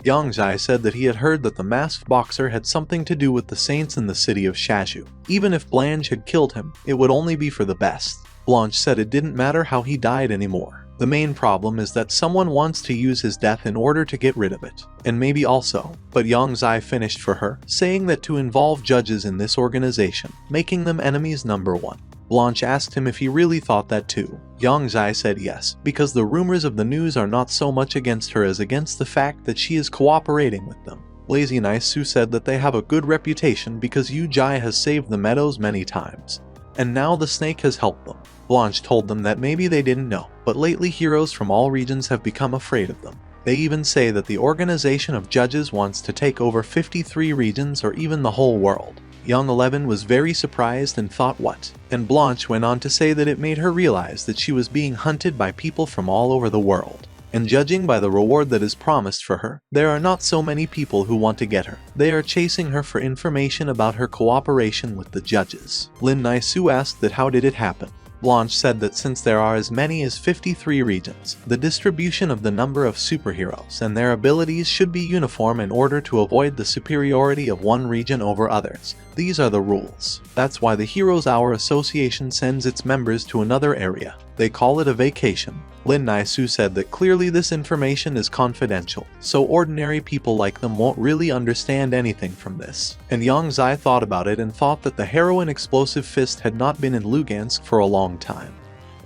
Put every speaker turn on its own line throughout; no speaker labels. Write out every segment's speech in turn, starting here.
Yang Zai said that he had heard that the masked boxer had something to do with the saints in the city of Shaju. Even if Blanche had killed him, it would only be for the best. Blanche said it didn't matter how he died anymore. The main problem is that someone wants to use his death in order to get rid of it. And maybe also. But Yang Zai finished for her, saying that to involve judges in this organization, making them enemies number one. Blanche asked him if he really thought that too. Yang Zai said yes, because the rumors of the news are not so much against her as against the fact that she is cooperating with them. Lazy Nice Su said that they have a good reputation because Yu Jai has saved the meadows many times. And now the snake has helped them. Blanche told them that maybe they didn't know, but lately heroes from all regions have become afraid of them. They even say that the organization of judges wants to take over 53 regions or even the whole world. Young 11 was very surprised and thought what? And Blanche went on to say that it made her realize that she was being hunted by people from all over the world. And judging by the reward that is promised for her, there are not so many people who want to get her. They are chasing her for information about her cooperation with the judges. Lin Naisu asked that how did it happen? Blanche said that since there are as many as 53 regions, the distribution of the number of superheroes and their abilities should be uniform in order to avoid the superiority of one region over others. These are the rules. That's why the Heroes Hour Association sends its members to another area. They call it a vacation. Lin Naisu said that clearly this information is confidential, so ordinary people like them won't really understand anything from this. And Yang Zai thought about it and thought that the heroine Explosive Fist had not been in Lugansk for a long time.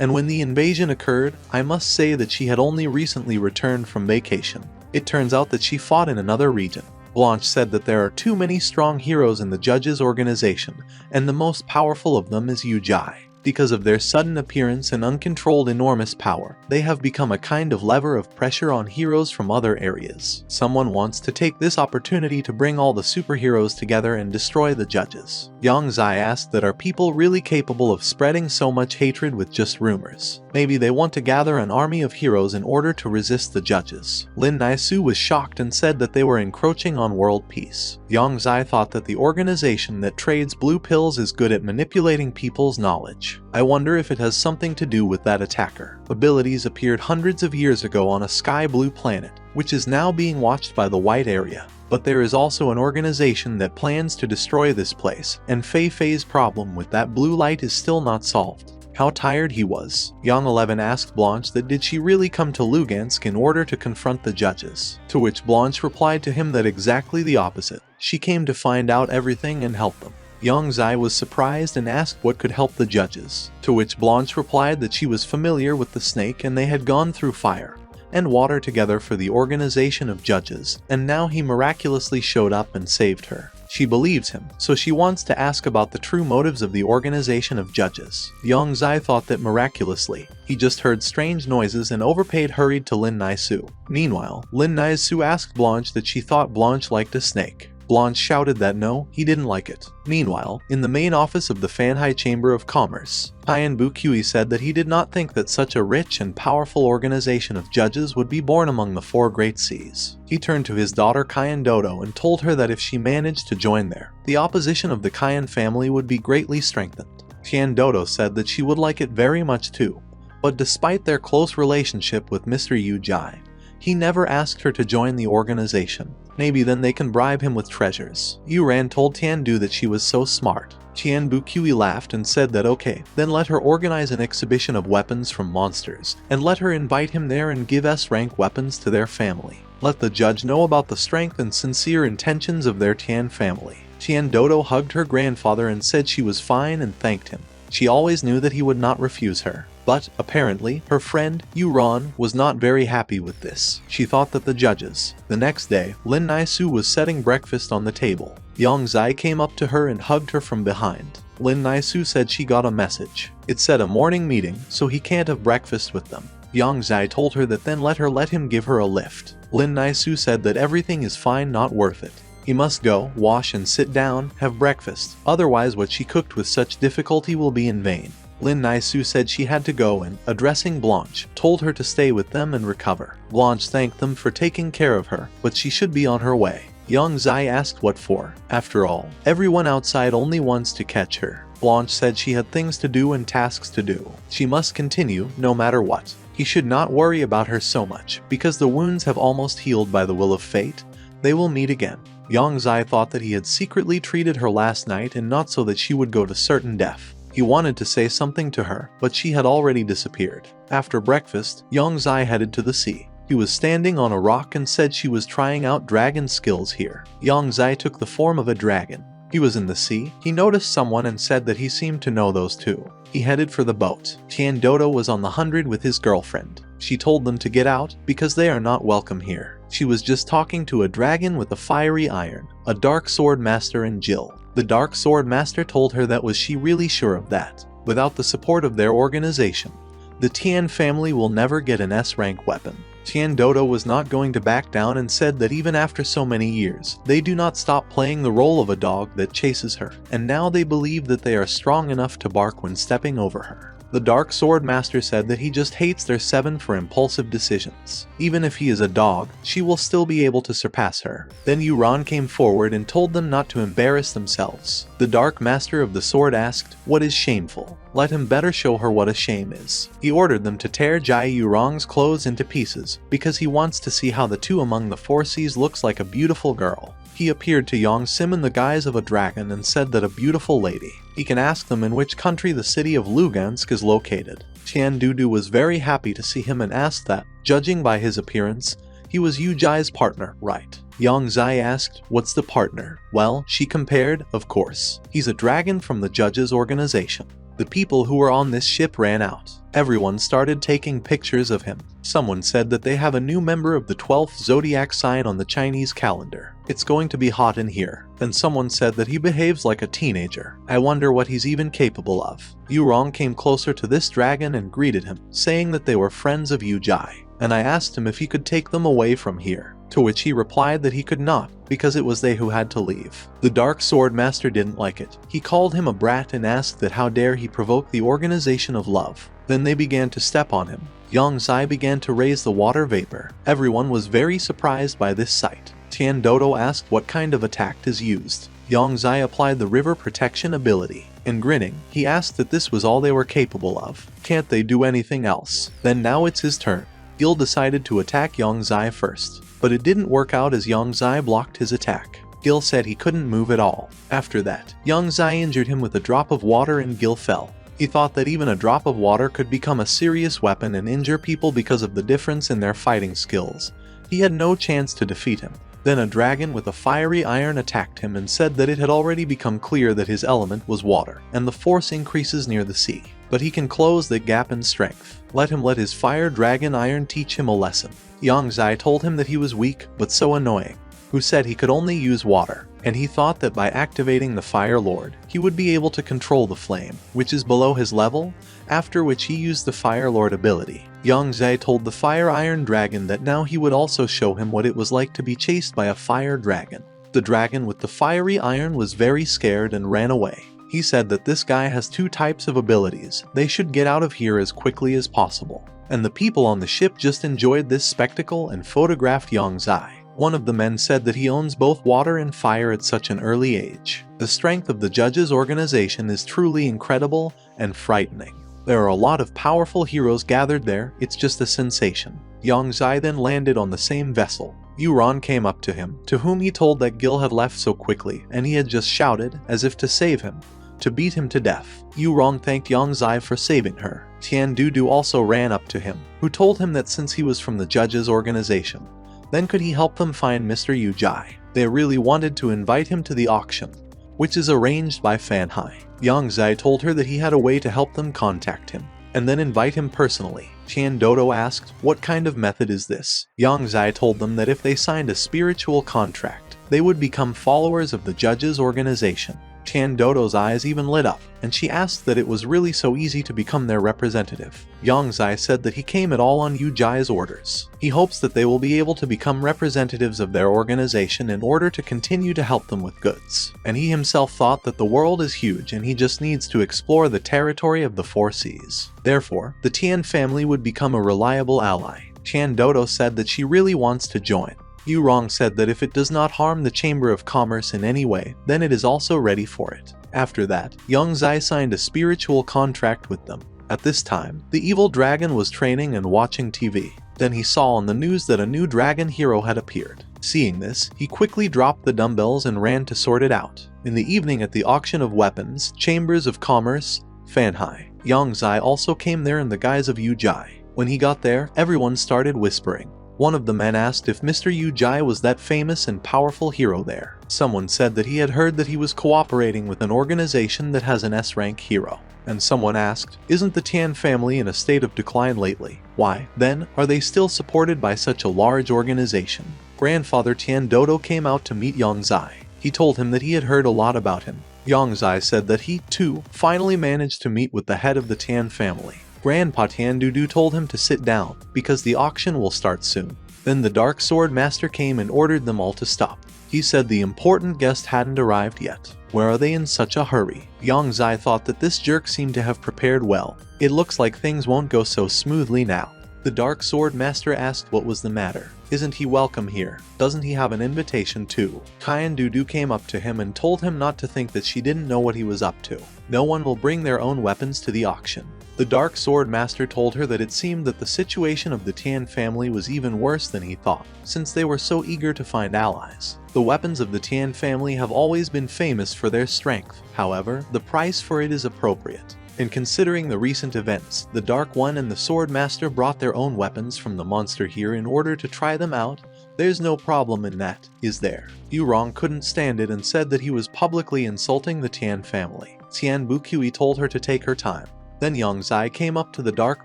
And when the invasion occurred, I must say that she had only recently returned from vacation. It turns out that she fought in another region. Blanche said that there are too many strong heroes in the judges' organization, and the most powerful of them is Yu Jai. Because of their sudden appearance and uncontrolled enormous power, they have become a kind of lever of pressure on heroes from other areas. Someone wants to take this opportunity to bring all the superheroes together and destroy the judges. Yang Zai asked that are people really capable of spreading so much hatred with just rumors? Maybe they want to gather an army of heroes in order to resist the judges. Lin Naisu was shocked and said that they were encroaching on world peace. Yang Zai thought that the organization that trades blue pills is good at manipulating people's knowledge. I wonder if it has something to do with that attacker. Abilities appeared hundreds of years ago on a sky blue planet, which is now being watched by the white area. But there is also an organization that plans to destroy this place, and Fei Fei's problem with that blue light is still not solved. How tired he was. Young 11 asked Blanche that did she really come to Lugansk in order to confront the judges, to which Blanche replied to him that exactly the opposite. She came to find out everything and help them. Yang Zai was surprised and asked what could help the judges, to which Blanche replied that she was familiar with the snake and they had gone through fire and water together for the organization of judges, and now he miraculously showed up and saved her. She believes him, so she wants to ask about the true motives of the organization of judges. Yang Zai thought that miraculously, he just heard strange noises and overpaid hurried to Lin Naisu. Meanwhile, Lin Naisu asked Blanche that she thought Blanche liked a snake. Blanche shouted that no, he didn't like it. Meanwhile, in the main office of the Fanhai Chamber of Commerce, Haiyan Bukui said that he did not think that such a rich and powerful organization of judges would be born among the four great seas. He turned to his daughter Kaiyan Dodo and told her that if she managed to join there, the opposition of the Kaiyan family would be greatly strengthened. Tian Dodo said that she would like it very much too, but despite their close relationship with Mr. Yu Jai, he never asked her to join the organization. Maybe then they can bribe him with treasures. Yu Ran told Tiandu that she was so smart. Tian Bukui laughed and said that okay, then let her organize an exhibition of weapons from monsters, and let her invite him there and give S-rank weapons to their family. Let the judge know about the strength and sincere intentions of their Tian family. Tian Dodo hugged her grandfather and said she was fine and thanked him. She always knew that he would not refuse her. But, apparently, her friend, Yu Ran, was not very happy with this. She thought that the judges. The next day, Lin Naisu was setting breakfast on the table. Yang Zai came up to her and hugged her from behind. Lin Naisu said she got a message. It said a morning meeting, so he can't have breakfast with them. Yang Zai told her that then let him give her a lift. Lin Naisu said that everything is fine, not worth it. He must go, wash and sit down, have breakfast, otherwise what she cooked with such difficulty will be in vain. Lin Naisu said she had to go and, addressing Blanche, told her to stay with them and recover. Blanche thanked them for taking care of her, but she should be on her way. Yang Zai asked what for. After all, everyone outside only wants to catch her. Blanche said she had things to do and tasks to do. She must continue, no matter what. He should not worry about her so much, because the wounds have almost healed by the will of fate. They will meet again. Yang Zai thought that he had secretly treated her last night and not so that she would go to certain death. He wanted to say something to her, but she had already disappeared. After breakfast, Yang Zai headed to the sea. He was standing on a rock and said she was trying out dragon skills here. Yang Zai took the form of a dragon. He was in the sea. He noticed someone and said that he seemed to know those two. He headed for the boat. Tian Dodo was on the 100 with his girlfriend. She told them to get out because they are not welcome here. She was just talking to a dragon with a fiery iron, a dark sword master, and Jill. The dark sword master told her that was she really sure of that. Without the support of their organization, the Tian family will never get an S-rank weapon. Tian Dodo was not going to back down and said that even after so many years, they do not stop playing the role of a dog that chases her, and now they believe that they are strong enough to bark when stepping over her. The Dark Sword Master said that he just hates their 7 for impulsive decisions. Even if he is a dog, she will still be able to surpass her. Then Yuran came forward and told them not to embarrass themselves. The Dark Master of the Sword asked, "What is shameful? Let him better show her what a shame is." He ordered them to tear Jai Yurong's clothes into pieces, because he wants to see how the two among the 4 seas looks like a beautiful girl. He appeared to Yang Sim in the guise of a dragon and said that a beautiful lady. He can ask them in which country the city of Lugansk is located. Tian Dudu was very happy to see him and asked that, judging by his appearance, he was Yu Jai's partner, right? Yang Zai asked, "What's the partner?" Well, she compared, of course. He's a dragon from the judges' organization. The people who were on this ship ran out. Everyone started taking pictures of him. Someone said that they have a new member of the 12th zodiac sign on the Chinese calendar. It's going to be hot in here. Then someone said that he behaves like a teenager. I wonder what he's even capable of. Yu Rong came closer to this dragon and greeted him, saying that they were friends of Yu Jai, and I asked him if he could take them away from here. To which he replied that he could not, because it was they who had to leave. The Dark Sword Master didn't like it. He called him a brat and asked that how dare he provoke the organization of love. Then they began to step on him. Yang Zai began to raise the water vapor. Everyone was very surprised by this sight. Tian Dodo asked what kind of attack is used. Yang Zai applied the river protection ability. And grinning, he asked that this was all they were capable of. Can't they do anything else? Then now it's his turn. Gil decided to attack Yang Zai first, but it didn't work out as Yang Zai blocked his attack. Gil said he couldn't move at all. After that, Yang Zai injured him with a drop of water and Gil fell. He thought that even a drop of water could become a serious weapon and injure people because of the difference in their fighting skills. He had no chance to defeat him. Then a dragon with a fiery iron attacked him and said that it had already become clear that his element was water, and the force increases near the sea. But he can close the gap in strength. Let him let his fire dragon iron teach him a lesson. Yang Zai told him that he was weak, but so annoying, who said he could only use water, and he thought that by activating the Fire Lord, he would be able to control the flame, which is below his level, after which he used the Fire Lord ability. Yang Zai told the Fire Iron Dragon that now he would also show him what it was like to be chased by a fire dragon. The dragon with the fiery iron was very scared and ran away. He said that this guy has 2 types of abilities. They should get out of here as quickly as possible. And the people on the ship just enjoyed this spectacle and photographed Yang Zai. One of the men said that he owns both water and fire at such an early age. The strength of the judges' organization is truly incredible and frightening. There are a lot of powerful heroes gathered there, it's just a sensation. Yang Zai then landed on the same vessel. Yuran came up to him, to whom he told that Gil had left so quickly, and he had just shouted, as if to save him, to beat him to death. Yuran thanked Yang Zai for saving her. Tian Dudu also ran up to him, who told him that since he was from the judges' organization, then could he help them find Mr. Yu Jai. They really wanted to invite him to the auction, which is arranged by Fan Hai. Yang Zai told her that he had a way to help them contact him, and then invite him personally. Tian Dodo asked, what kind of method is this? Yang Zai told them that if they signed a spiritual contract, they would become followers of the judges' organization. Tian Dodo's eyes even lit up, and she asked that it was really so easy to become their representative. Yang Zai said that he came at all on Yu Jai's orders. He hopes that they will be able to become representatives of their organization in order to continue to help them with goods. And he himself thought that the world is huge and he just needs to explore the territory of the 4 seas. Therefore, the Tian family would become a reliable ally. Tian Dodo said that she really wants to join. Yu Rong said that if it does not harm the Chamber of Commerce in any way, then it is also ready for it. After that, Yang Zai signed a spiritual contract with them. At this time, the evil dragon was training and watching TV. Then he saw on the news that a new dragon hero had appeared. Seeing this, he quickly dropped the dumbbells and ran to sort it out. In the evening at the auction of weapons, chambers of commerce, Fanhai, Yongzai also came there in the guise of Yujai. When he got there, everyone started whispering. One of the men asked if Mr. Yujai was that famous and powerful hero there. Someone said that he had heard that he was cooperating with an organization that has an S-rank hero. And someone asked, isn't the Tian family in a state of decline lately? Why, then, are they still supported by such a large organization? Grandfather Tian Dodo came out to meet Yongzai. He told him that he had heard a lot about him. Yongzai said that he, too, finally managed to meet with the head of the Tian family. Grandpa Tian Dudu told him to sit down, because the auction will start soon. Then the Dark Sword Master came and ordered them all to stop. He said the important guest hadn't arrived yet. Where are they in such a hurry? Yongzai thought that this jerk seemed to have prepared well. It looks like things won't go so smoothly now. The Dark Sword Master asked what was the matter. Isn't he welcome here? Doesn't he have an invitation too? Tian Dudu came up to him and told him not to think that she didn't know what he was up to. No one will bring their own weapons to the auction. The Dark Sword Master told her that it seemed that the situation of the Tian family was even worse than he thought, since they were so eager to find allies. The weapons of the Tian family have always been famous for their strength. However, the price for it is appropriate. In considering the recent events, the Dark One and the Sword Master brought their own weapons from the monster here in order to try them out. There's no problem in that, is there? Yurong couldn't stand it and said that he was publicly insulting the Tian family. Tian Bukui told her to take her time. Then Yongzai came up to the Dark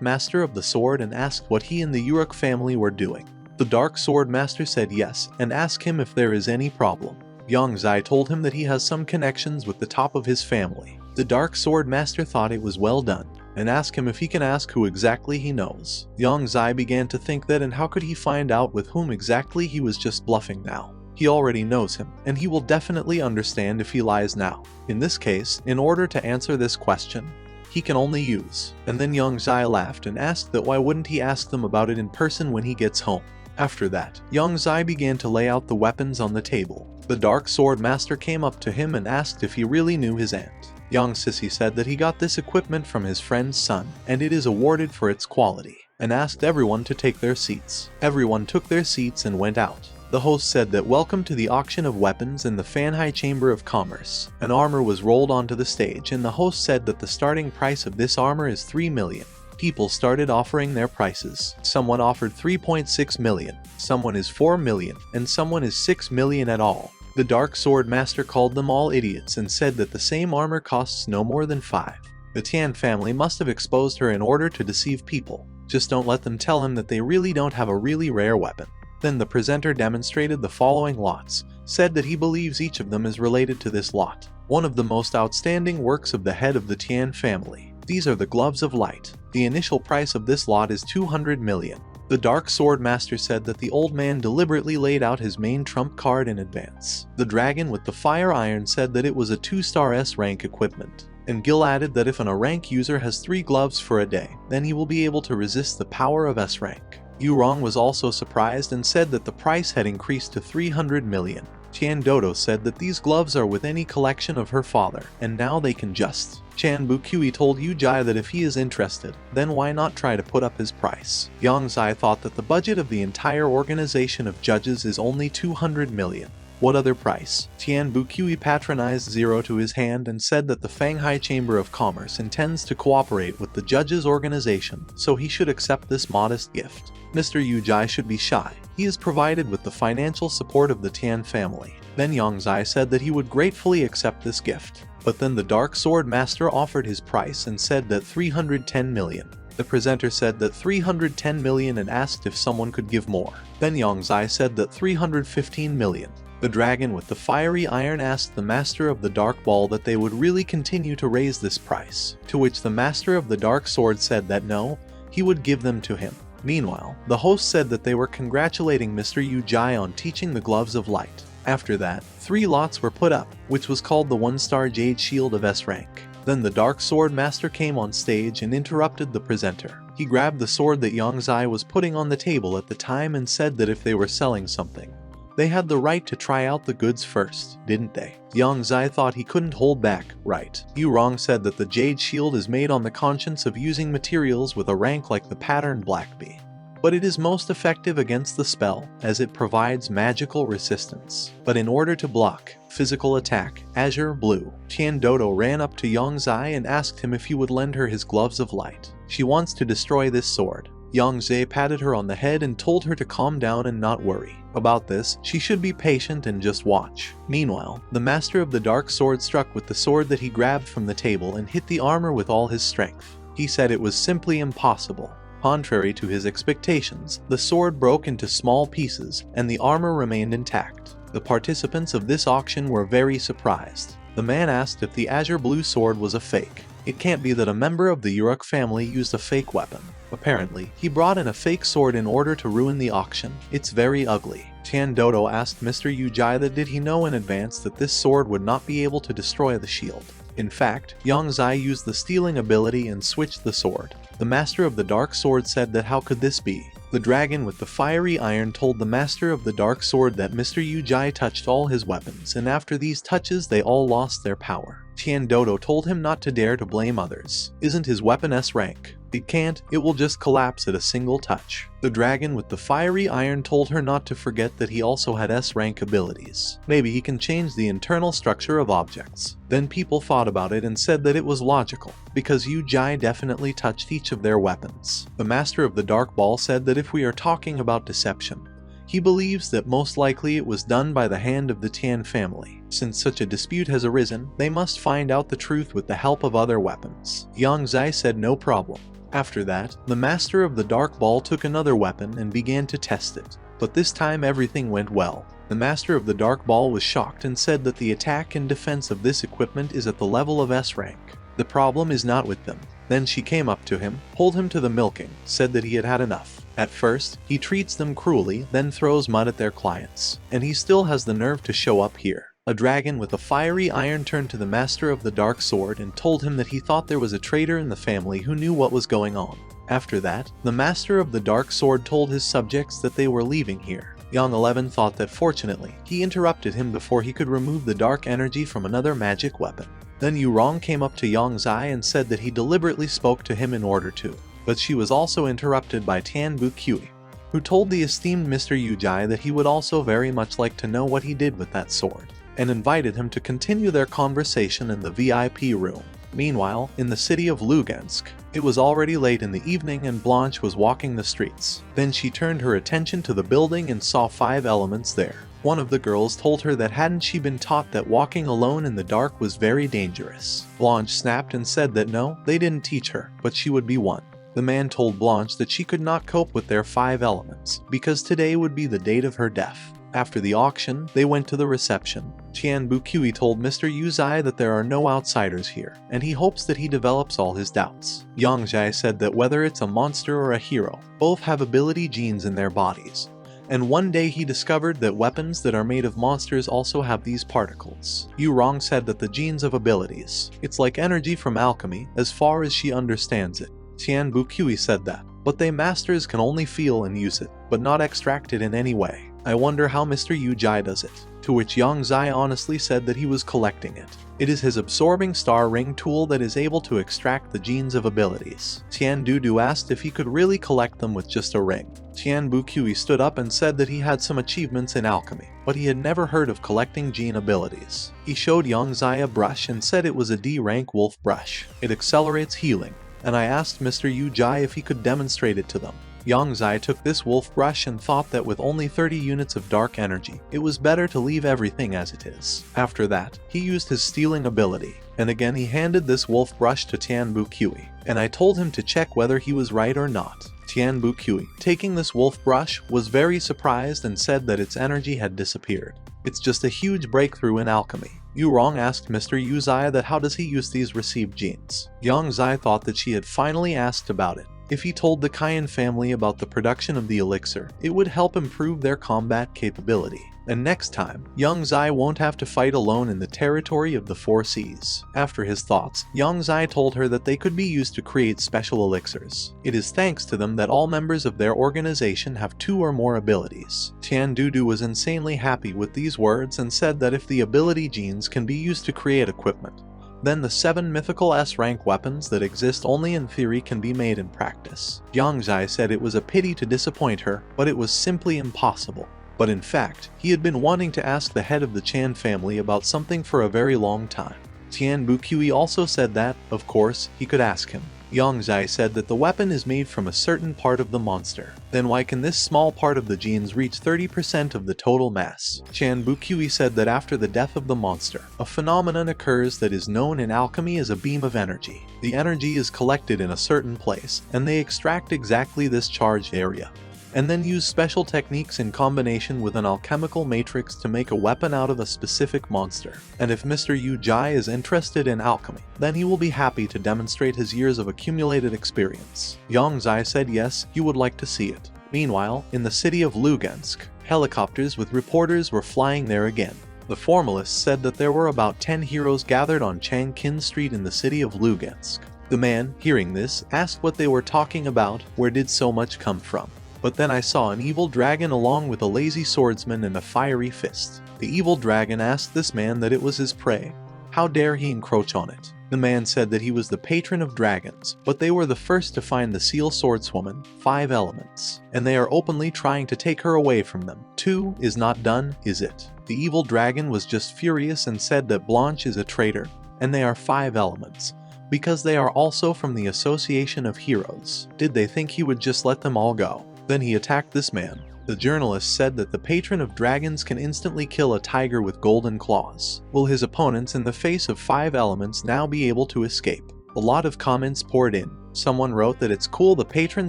Master of the Sword and asked what he and the Uruk family were doing. The Dark Sword Master said yes, and asked him if there is any problem. Yongzai told him that he has some connections with the top of his family. The Dark Sword Master thought it was well done, and asked him if he can ask who exactly he knows. Yongzai began to think that and how could he find out with whom exactly he was just bluffing now. He already knows him, and he will definitely understand if he lies now. In this case, in order to answer this question, he can only use. And then Yongzai laughed and asked that why wouldn't he ask them about it in person when he gets home. After that, Yongzai began to lay out the weapons on the table. The Dark Sword Master came up to him and asked if he really knew his aunt. Young Sissy said that he got this equipment from his friend's son, and it is awarded for its quality, and asked everyone to take their seats. Everyone took their seats and went out. The host said that welcome to the auction of weapons in the Fanhai Chamber of Commerce. An armor was rolled onto the stage and the host said that the starting price of this armor is 3 million. People started offering their prices. Someone offered 3.6 million, someone is 4 million, and someone is 6 million at all. The Dark Sword Master called them all idiots and said that the same armor costs no more than 5. The Tian family must have exposed her in order to deceive people. Just don't let them tell him that they really don't have a really rare weapon. Then the presenter demonstrated the following lots, said that he believes each of them is related to this lot. One of the most outstanding works of the head of the Tian family. These are the Gloves of Light. The initial price of this lot is 200 million. The Dark Sword Master said that the old man deliberately laid out his main trump card in advance. The dragon with the fire iron said that it was a 2-star S-rank equipment. And Gil added that if an A-rank user has 3 gloves for a day, then he will be able to resist the power of S-rank. Yurong was also surprised and said that the price had increased to 300 million. Tian Dodo said that these gloves are with any collection of her father, and now they can just. Chan Bukui told Yujai that if he is interested, then why not try to put up his price. Yongzai thought that the budget of the entire organization of judges is only 200 million. What other price? Tian Bukui patronized Zero to his hand and said that the Fanghai Chamber of Commerce intends to cooperate with the judges' organization, so he should accept this modest gift. Mr. Yujai should be shy. He is provided with the financial support of the Tian family. Then Yongzai said that he would gratefully accept this gift. But then the Dark Sword Master offered his price and said that 310 million. The presenter said that 310 million and asked if someone could give more. Then Yongzai said that 315 million. The dragon with the fiery iron asked the master of the dark ball that they would really continue to raise this price, to which the master of the dark sword said that no, he would give them to him. Meanwhile, the host said that they were congratulating Mr. Yujai on teaching the Gloves of Light. After that, 3 lots were put up, which was called the 1-star Jade Shield of S-rank. Then the Dark Sword Master came on stage and interrupted the presenter. He grabbed the sword that Yongzai was putting on the table at the time and said that if they were selling something, They had the right to try out the goods first, didn't they? Yang Zai thought he couldn't hold back, right? Yu Rong said that the jade shield is made on the conscience of using materials with a rank like the pattern Black Bee. But it is most effective against the spell, as it provides magical resistance. But in order to block physical attack, Azure Blue, Tian Dodo ran up to Yang Zai and asked him if he would lend her his gloves of light. She wants to destroy this sword. Yang Zai patted her on the head and told her to calm down and not worry. About this, she should be patient and just watch. Meanwhile, the master of the dark sword struck with the sword that he grabbed from the table and hit the armor with all his strength. He said it was simply impossible. Contrary to his expectations, the sword broke into small pieces, and the armor remained intact. The participants of this auction were very surprised. The man asked if the azure blue sword was a fake. It can't be that a member of the Uruk family used a fake weapon. Apparently, he brought in a fake sword in order to ruin the auction. It's very ugly. Tian Dodo asked Mr. Yujai that did he know in advance that this sword would not be able to destroy the shield. In fact, Yang Zai used the stealing ability and switched the sword. The master of the dark sword said that how could this be? The dragon with the fiery iron told the master of the dark sword that Mr. Yujai touched all his weapons, and after these touches they all lost their power. Tian Dodo told him not to dare to blame others. Isn't his weapon S rank? It can't, it will just collapse at a single touch. The dragon with the fiery iron told her not to forget that he also had S rank abilities. Maybe he can change the internal structure of objects. Then people thought about it and said that it was logical, because Yu Jai definitely touched each of their weapons. The master of the dark ball said that if we are talking about deception, he believes that most likely it was done by the hand of the Tian family. Since such a dispute has arisen, they must find out the truth with the help of other weapons. Yang Zai said no problem. After that, the master of the dark ball took another weapon and began to test it. But this time everything went well. The master of the dark ball was shocked and said that the attack and defense of this equipment is at the level of S rank. The problem is not with them. Then she came up to him, pulled him to the milking, said that he had had enough. At first, he treats them cruelly, then throws mud at their clients. And he still has the nerve to show up here. A dragon with a fiery iron turned to the master of the dark sword and told him that he thought there was a traitor in the family who knew what was going on. After that, the master of the dark sword told his subjects that they were leaving here. Yang 11 thought that fortunately, he interrupted him before he could remove the dark energy from another magic weapon. Then Yu Rong came up to Yang Zai and said that he deliberately spoke to him in order to. But she was also interrupted by Tan Bu Kui, who told the esteemed Mr. Yujai that he would also very much like to know what he did with that sword, and invited him to continue their conversation in the VIP room. Meanwhile, in the city of Lugansk, it was already late in the evening and Blanche was walking the streets. Then she turned her attention to the building and saw 5 elements there. One of the girls told her that hadn't she been taught that walking alone in the dark was very dangerous. Blanche snapped and said that no, they didn't teach her, but she would be one. The man told Blanche that she could not cope with their 5 elements, because today would be the date of her death. After the auction, they went to the reception. Tian Bu Kui told Mr. Yu Zai that there are no outsiders here, and he hopes that he develops all his doubts. Yang Zai said that whether it's a monster or a hero, both have ability genes in their bodies. And one day he discovered that weapons that are made of monsters also have these particles. Yu Rong said that the genes of abilities, it's like energy from alchemy, as far as she understands it. Tian Bu Kui said that, but they masters can only feel and use it, but not extract it in any way. I wonder how Mr. Yu Jai does it. To which Yang Zai honestly said that he was collecting it. It is his absorbing star ring tool that is able to extract the genes of abilities. Tian Dudu asked if he could really collect them with just a ring. Tian Bu Kui stood up and said that he had some achievements in alchemy, but he had never heard of collecting gene abilities. He showed Yang Zai a brush and said it was a D rank wolf brush. It accelerates healing, and I asked Mr. Yu Jai if he could demonstrate it to them. Yang Zai took this wolf brush and thought that with only 30 units of dark energy, it was better to leave everything as it is. After that, he used his stealing ability, and again he handed this wolf brush to Tian Bu Kui, and I told him to check whether he was right or not. Tian Bu Kui, taking this wolf brush, was very surprised and said that its energy had disappeared. It's just a huge breakthrough in alchemy. Yu Rong asked Mr. Yu Zai that how does he use these received genes. Yang Zai thought that she had finally asked about it. If he told the Kayan family about the production of the elixir, it would help improve their combat capability. And next time, Young Zai won't have to fight alone in the territory of the Four Seas. After his thoughts, Young Zai told her that they could be used to create special elixirs. It is thanks to them that all members of their organization have 2 or more abilities. Tian Dudu was insanely happy with these words and said that if the ability genes can be used to create equipment, then the 7 mythical S-rank weapons that exist only in theory can be made in practice. Yang Zai said it was a pity to disappoint her, but it was simply impossible. But in fact, he had been wanting to ask the head of the Chan family about something for a very long time. Tian Bukui also said that, of course, he could ask him. Yang Zai said that the weapon is made from a certain part of the monster. Then why can this small part of the genes reach 30% of the total mass? Chan Bukui said that after the death of the monster, a phenomenon occurs that is known in alchemy as a beam of energy. The energy is collected in a certain place, and they extract exactly this charged area, and then use special techniques in combination with an alchemical matrix to make a weapon out of a specific monster. And if Mr. Yu Jai is interested in alchemy, then he will be happy to demonstrate his years of accumulated experience. Yang Zai said yes, he would like to see it. Meanwhile, in the city of Lugansk, helicopters with reporters were flying there again. The formalists said that there were about 10 heroes gathered on Changkin Street in the city of Lugansk. The man, hearing this, asked what they were talking about, where did so much come from? But then I saw an evil dragon along with a lazy swordsman and a fiery fist. The evil dragon asked this man that it was his prey. How dare he encroach on it? The man said that he was the patron of dragons, but they were the first to find the seal swordswoman, 5 elements, and they are openly trying to take her away from them. 2 is not done, is it? The evil dragon was just furious and said that Blanche is a traitor, and they are 5 elements, because they are also from the Association of Heroes. Did they think he would just let them all go? Then he attacked this man. The journalist said that the patron of dragons can instantly kill a tiger with golden claws. Will his opponents in the face of 5 elements now be able to escape? A lot of comments poured in. Someone wrote that it's cool the patron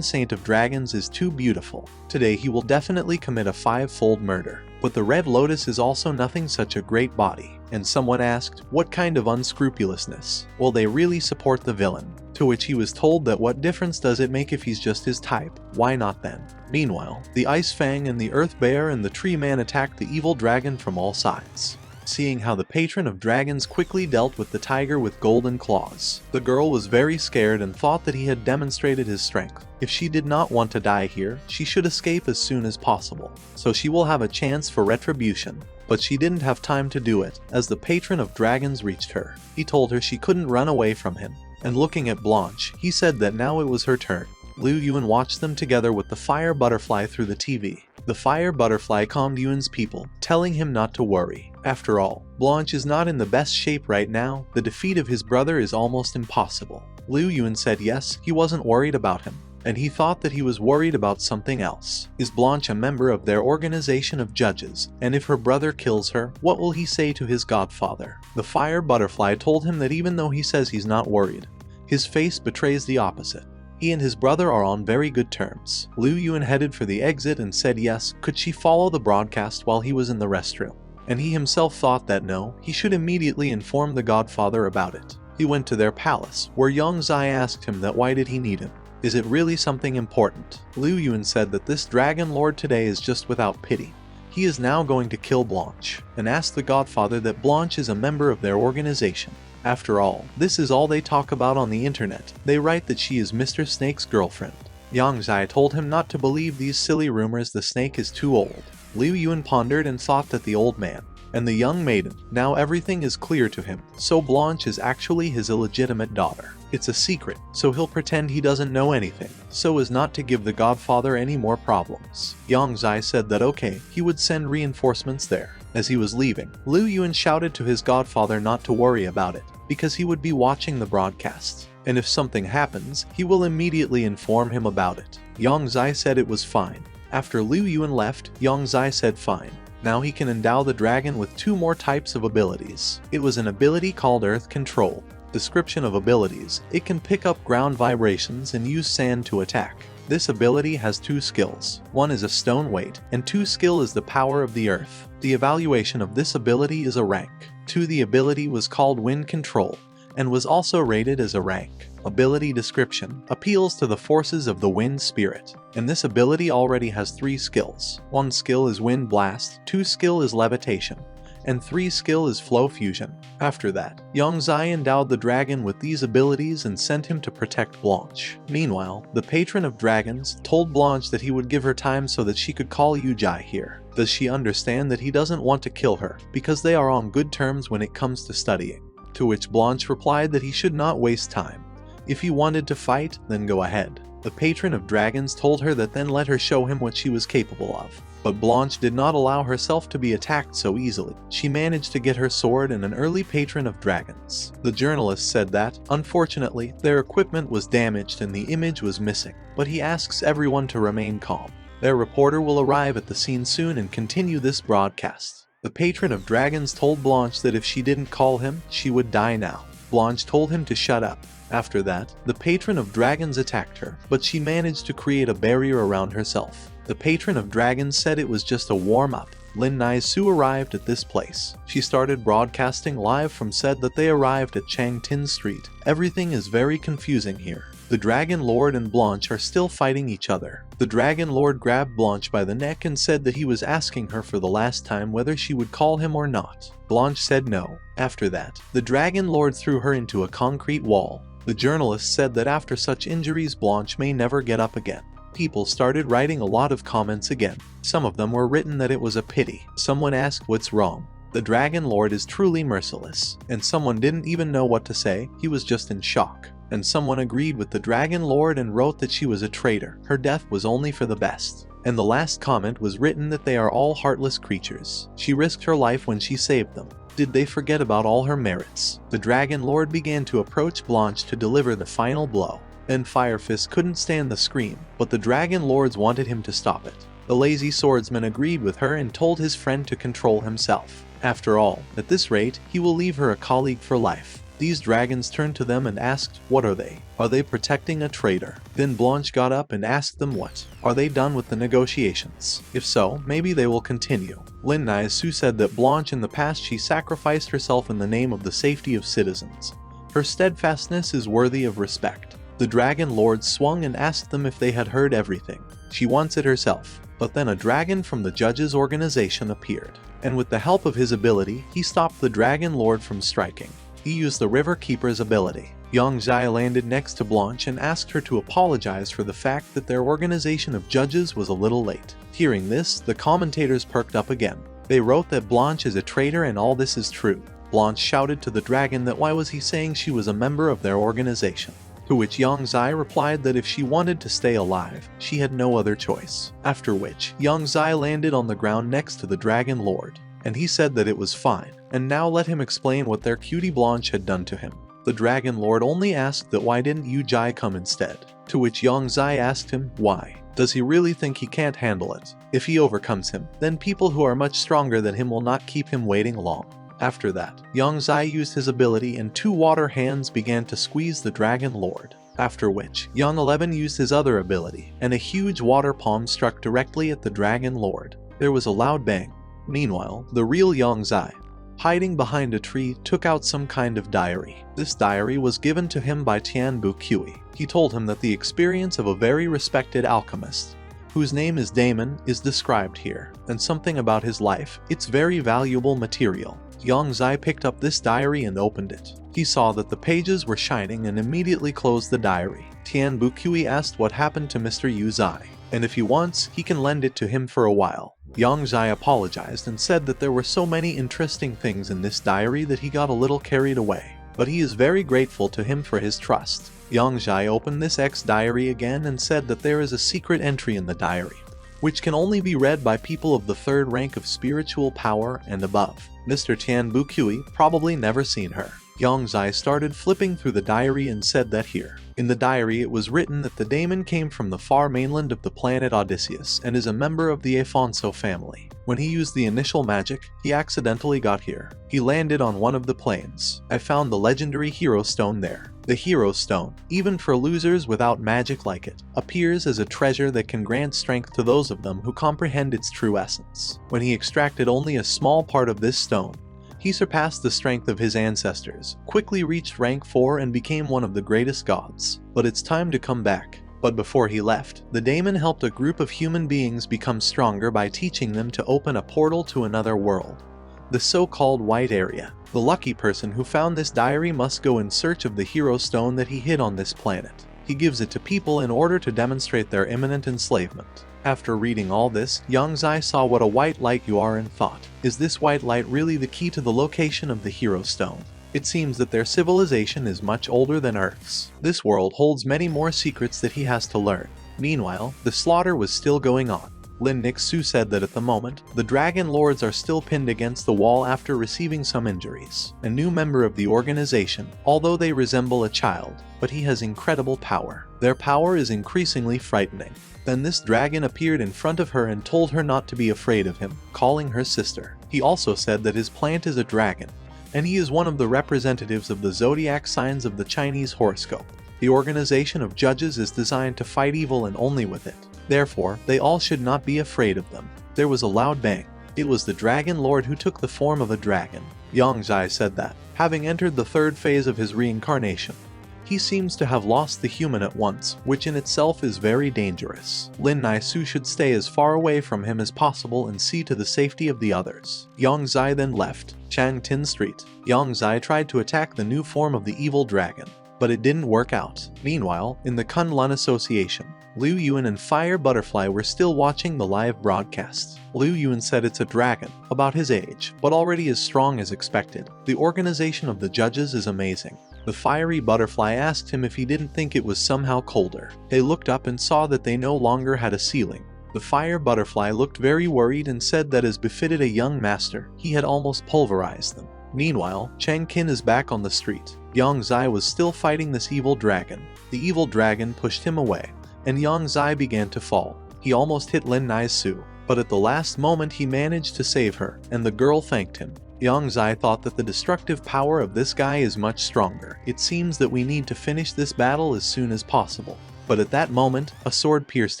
saint of dragons is too beautiful. Today he will definitely commit a 5-fold murder. But the Red Lotus is also nothing such a great body. And someone asked, what kind of unscrupulousness? Will they really support the villain? To which he was told that what difference does it make if he's just his type? Why not then? Meanwhile, the Ice Fang and the Earth Bear and the Tree Man attacked the evil dragon from all sides. Seeing how the patron of dragons quickly dealt with the tiger with golden claws, the girl was very scared and thought that he had demonstrated his strength. If she did not want to die here, she should escape as soon as possible, so she will have a chance for retribution. But she didn't have time to do it, as the patron of dragons reached her. He told her she couldn't run away from him, and looking at Blanche, he said that now it was her turn. Liu Yuan watched them together with the fire butterfly through the TV. The fire butterfly calmed Yuan's people, telling him not to worry. After all, Blanche is not in the best shape right now. The defeat of his brother is almost impossible. Liu Yuan said yes, he wasn't worried about him, and he thought that he was worried about something else. Is Blanche a member of their organization of judges? And if her brother kills her, what will he say to his godfather? The fire butterfly told him that even though he says he's not worried, his face betrays the opposite. He and his brother are on very good terms. Liu Yuan headed for the exit and said yes, could she follow the broadcast while he was in the restroom? And he himself thought that no, he should immediately inform the godfather about it. He went to their palace, where Yang Zai asked him that why did he need him? Is it really something important? Liu Yuan said that this dragon lord today is just without pity. He is now going to kill Blanche, and asked the godfather that Blanche is a member of their organization. After all, this is all they talk about on the internet. They write that she is Mr. Snake's girlfriend. Yang Zai told him not to believe these silly rumors, the snake is too old. Liu Yuan pondered and thought that the old man and the young maiden, now everything is clear to him. So Blanche is actually his illegitimate daughter. It's a secret, so he'll pretend he doesn't know anything, so as not to give the godfather any more problems. Yang Zai said that okay, he would send reinforcements there. As he was leaving, Liu Yuan shouted to his godfather not to worry about it, because he would be watching the broadcast, and if something happens, he will immediately inform him about it. Yang Zai said it was fine. After Liu Yuan left, Yang Zai said fine. Now he can endow the dragon with 2 more types of abilities. It was an ability called Earth Control. Description of abilities: it can pick up ground vibrations and use sand to attack. This ability has 2 skills. 1 is a stone weight, and 2 skill is the power of the earth. The evaluation of this ability is a rank. 2 The ability was called Wind Control, and was also rated as a rank. Ability description: appeals to the forces of the wind spirit, and this ability already has 3 skills. 1 skill is wind blast, 2 skill is levitation, and 3 skill is flow fusion. After that, Young Zai endowed the dragon with these abilities and sent him to protect Blanche. Meanwhile, the patron of dragons told Blanche that he would give her time so that she could call Yujai here. Does she understand that he doesn't want to kill her because they are on good terms when it comes to studying? To which Blanche replied that he should not waste time. If he wanted to fight, then go ahead. The patron of dragons told her that then let her show him what she was capable of. But Blanche did not allow herself to be attacked so easily. She managed to get her sword and an early patron of dragons. The journalist said that, unfortunately, their equipment was damaged and the image was missing, but he asks everyone to remain calm. Their reporter will arrive at the scene soon and continue this broadcast. The patron of dragons told Blanche that if she didn't call him, she would die now. Blanche told him to shut up. After that, the patron of dragons attacked her, but she managed to create a barrier around herself. The patron of dragons said it was just a warm-up. Lin Nai-su arrived at this place. She started broadcasting live from said that they arrived at Changtin Street. Everything is very confusing here. The Dragon Lord and Blanche are still fighting each other. The Dragon Lord grabbed Blanche by the neck and said that he was asking her for the last time whether she would call him or not. Blanche said no. After that, the Dragon Lord threw her into a concrete wall. The journalist said that after such injuries Blanche may never get up again. People started writing a lot of comments again. Some of them were written that it was a pity. Someone asked what's wrong. The Dragon Lord is truly merciless. And someone didn't even know what to say, he was just in shock. And someone agreed with the Dragon Lord and wrote that she was a traitor. Her death was only for the best. And the last comment was written that they are all heartless creatures. She risked her life when she saved them. Did they forget about all her merits? The Dragon Lord began to approach Blanche to deliver the final blow. Then Firefist couldn't stand the scream, but the Dragon Lords wanted him to stop it. The lazy swordsman agreed with her and told his friend to control himself. After all, at this rate, he will leave her a colleague for life. These dragons turned to them and asked, what are they? Are they protecting a traitor? Then Blanche got up and asked them what? Are they done with the negotiations? If so, maybe they will continue. Lin Nai-su said that Blanche in the past she sacrificed herself in the name of the safety of citizens. Her steadfastness is worthy of respect. The Dragon Lord swung and asked them if they had heard everything. She wants it herself. But then a dragon from the judges' organization appeared. And with the help of his ability, he stopped the Dragon Lord from striking. He used the River Keeper's ability. Yang Zai landed next to Blanche and asked her to apologize for the fact that their organization of judges was a little late. Hearing this, the commentators perked up again. They wrote that Blanche is a traitor and all this is true. Blanche shouted to the dragon that why was he saying she was a member of their organization. To which Yang Zai replied that if she wanted to stay alive, she had no other choice. After which, Yang Zai landed on the ground next to the Dragon Lord, and he said that it was fine, and now let him explain what their cutie Blanche had done to him. The Dragon Lord only asked that why didn't Yujai come instead, to which Yang Zai asked him why. Does he really think he can't handle it? If he overcomes him, then people who are much stronger than him will not keep him waiting long. After that, Yang Zai used his ability and 2 water hands began to squeeze the Dragon Lord. After which, Young 11 used his other ability, and a huge water palm struck directly at the Dragon Lord. There was a loud bang. Meanwhile, the real Yang Zai, hiding behind a tree, took out some kind of diary. This diary was given to him by Tianbu Kui. He told him that the experience of a very respected alchemist, whose name is Damon, is described here, and something about his life. It's very valuable material. Yang Zai picked up this diary and opened it. He saw that the pages were shining and immediately closed the diary. Tianbu Kui asked what happened to Mr. Yu Zai, and if he wants, he can lend it to him for a while. Yang Zai apologized and said that there were so many interesting things in this diary that he got a little carried away, but he is very grateful to him for his trust. Yang Zai opened this X diary again and said that there is a secret entry in the diary, which can only be read by people of the 3rd rank of spiritual power and above. Mr. Tianbu Kui probably never seen her. Yang Zai started flipping through the diary and said that here. In the diary it was written that the daemon came from the far mainland of the planet Odysseus and is a member of the Afonso family. When he used the initial magic, he accidentally got here. He landed on one of the plains. I found the legendary Hero Stone there. The Hero Stone, even for losers without magic like it, appears as a treasure that can grant strength to those of them who comprehend its true essence. When he extracted only a small part of this stone, He surpassed the strength of his ancestors, quickly reached rank 4 and became one of the greatest gods. But it's time to come back. But before he left, the daemon helped a group of human beings become stronger by teaching them to open a portal to another world, the so-called White Area. The lucky person who found this diary must go in search of the hero stone that he hid on this planet. He gives it to people in order to demonstrate their imminent enslavement. After reading all this, Yang Zai saw what a white light you are and thought, is this white light really the key to the location of the hero stone? It seems that their civilization is much older than Earth's. This world holds many more secrets that he has to learn. Meanwhile, the slaughter was still going on. Lin Nixu said that at the moment, the Dragon Lords are still pinned against the wall after receiving some injuries. A new member of the organization, although they resemble a child, but he has incredible power. Their power is increasingly frightening. Then this dragon appeared in front of her and told her not to be afraid of him, calling her sister. He also said that his plant is a dragon, and he is one of the representatives of the zodiac signs of the Chinese horoscope. The organization of judges is designed to fight evil and only with it. Therefore, they all should not be afraid of them. There was a loud bang. It was the Dragon Lord who took the form of a dragon. Yang Zai said that, having entered the third phase of his reincarnation, he seems to have lost the human at once, which in itself is very dangerous. Lin Naisu should stay as far away from him as possible and see to the safety of the others. Yang Zai then left Changtin Street. Yang Zai tried to attack the new form of the evil dragon, but it didn't work out. Meanwhile, in the Kunlun Association, Liu Yuan and Fire Butterfly were still watching the live broadcast. Liu Yuan said it's a dragon, about his age, but already as strong as expected. The organization of the judges is amazing. The fiery butterfly asked him if he didn't think it was somehow colder. They looked up and saw that they no longer had a ceiling. The fire butterfly looked very worried and said that as befitted a young master, he had almost pulverized them. Meanwhile, Cheng Qin is back on the street. Yang Zai was still fighting this evil dragon. The evil dragon pushed him away, and Yang Zai began to fall. He almost hit Lin Naisu, but at the last moment he managed to save her, and the girl thanked him. Yang Zai thought that the destructive power of this guy is much stronger. It seems that we need to finish this battle as soon as possible. But at that moment, a sword pierced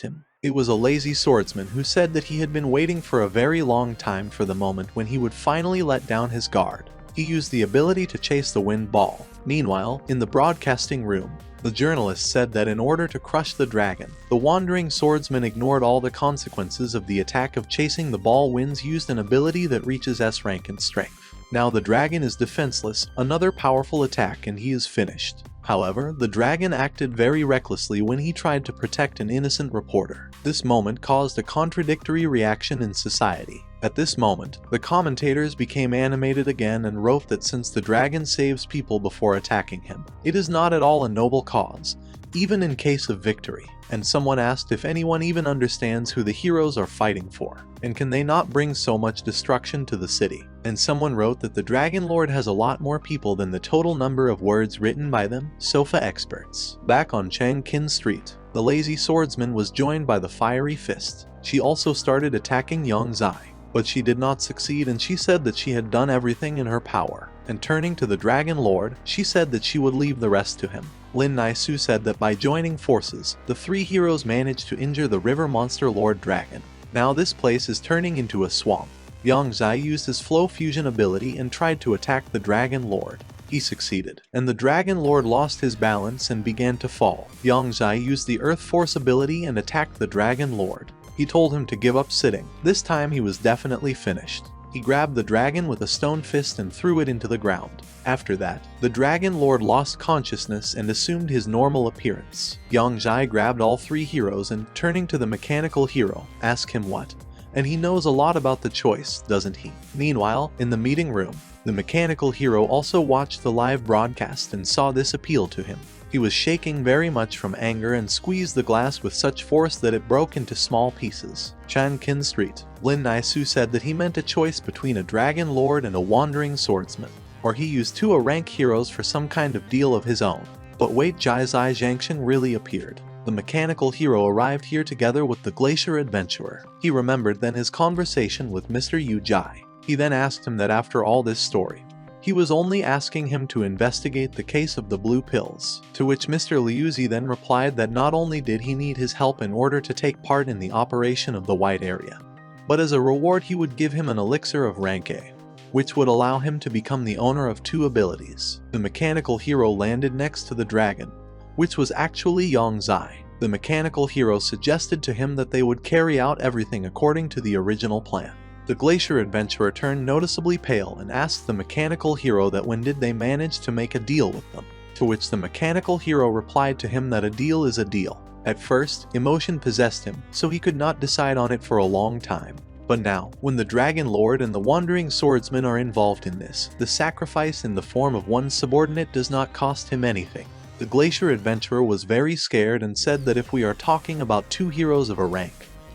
him. It was a lazy swordsman who said that he had been waiting for a very long time for the moment when he would finally let down his guard. He used the ability to chase the wind ball. Meanwhile, in the broadcasting room, the journalist said that in order to crush the dragon, the wandering swordsman ignored all the consequences of the attack of chasing the ball winds used an ability that reaches S rank in strength. Now the dragon is defenseless, another powerful attack and he is finished. However, the dragon acted very recklessly when he tried to protect an innocent reporter. This moment caused a contradictory reaction in society. At this moment, the commentators became animated again and wrote that since the dragon saves people before attacking him, it is not at all a noble cause, even in case of victory. And someone asked if anyone even understands who the heroes are fighting for, and can they not bring so much destruction to the city? And someone wrote that the Dragon Lord has a lot more people than the total number of words written by them, sofa experts. Back on Changkin Street, the lazy swordsman was joined by the fiery fist. She also started attacking Yang Zai, but she did not succeed and she said that she had done everything in her power. And turning to the Dragon Lord, she said that she would leave the rest to him. Lin Naisu said that by joining forces, the three heroes managed to injure the river monster Lord Dragon. Now this place is turning into a swamp. Yang Zai used his flow fusion ability and tried to attack the Dragon Lord. He succeeded, and the Dragon Lord lost his balance and began to fall. Yang Zai used the Earth Force ability and attacked the Dragon Lord. He told him to give up sitting. This time he was definitely finished. He grabbed the dragon with a stone fist and threw it into the ground. After that, the Dragon Lord lost consciousness and assumed his normal appearance. Yang Zai grabbed all three heroes and, turning to the mechanical hero, asked him what. And he knows a lot about the choice, doesn't he? Meanwhile, in the meeting room, the mechanical hero also watched the live broadcast and saw this appeal to him. He was shaking very much from anger and squeezed the glass with such force that it broke into small pieces. Changkin Street, Lin Naisu said that he meant a choice between a Dragon Lord and a wandering swordsman, or he used two A-rank heroes for some kind of deal of his own. But wait, Jai Zai Zhangsheng really appeared. The mechanical hero arrived here together with the glacier adventurer. He remembered then his conversation with Mr. Yu Jai. He then asked him that after all this story, he was only asking him to investigate the case of the blue pills, to which Mr. Liuzi then replied that not only did he need his help in order to take part in the operation of the White Area, but as a reward he would give him an elixir of rank A. which would allow him to become the owner of 2 abilities. The mechanical hero landed next to the dragon, which was actually Yongzai. The mechanical hero suggested to him that they would carry out everything according to the original plan. The glacier adventurer turned noticeably pale and asked the mechanical hero that when did they manage to make a deal with them, to which the mechanical hero replied to him that a deal is a deal. At first, emotion possessed him, so he could not decide on it for a long time. But now, when the Dragon Lord and the Wandering Swordsman are involved in this, the sacrifice in the form of one subordinate does not cost him anything. The glacier adventurer was very scared and said that if we are talking about 2 heroes of a rank,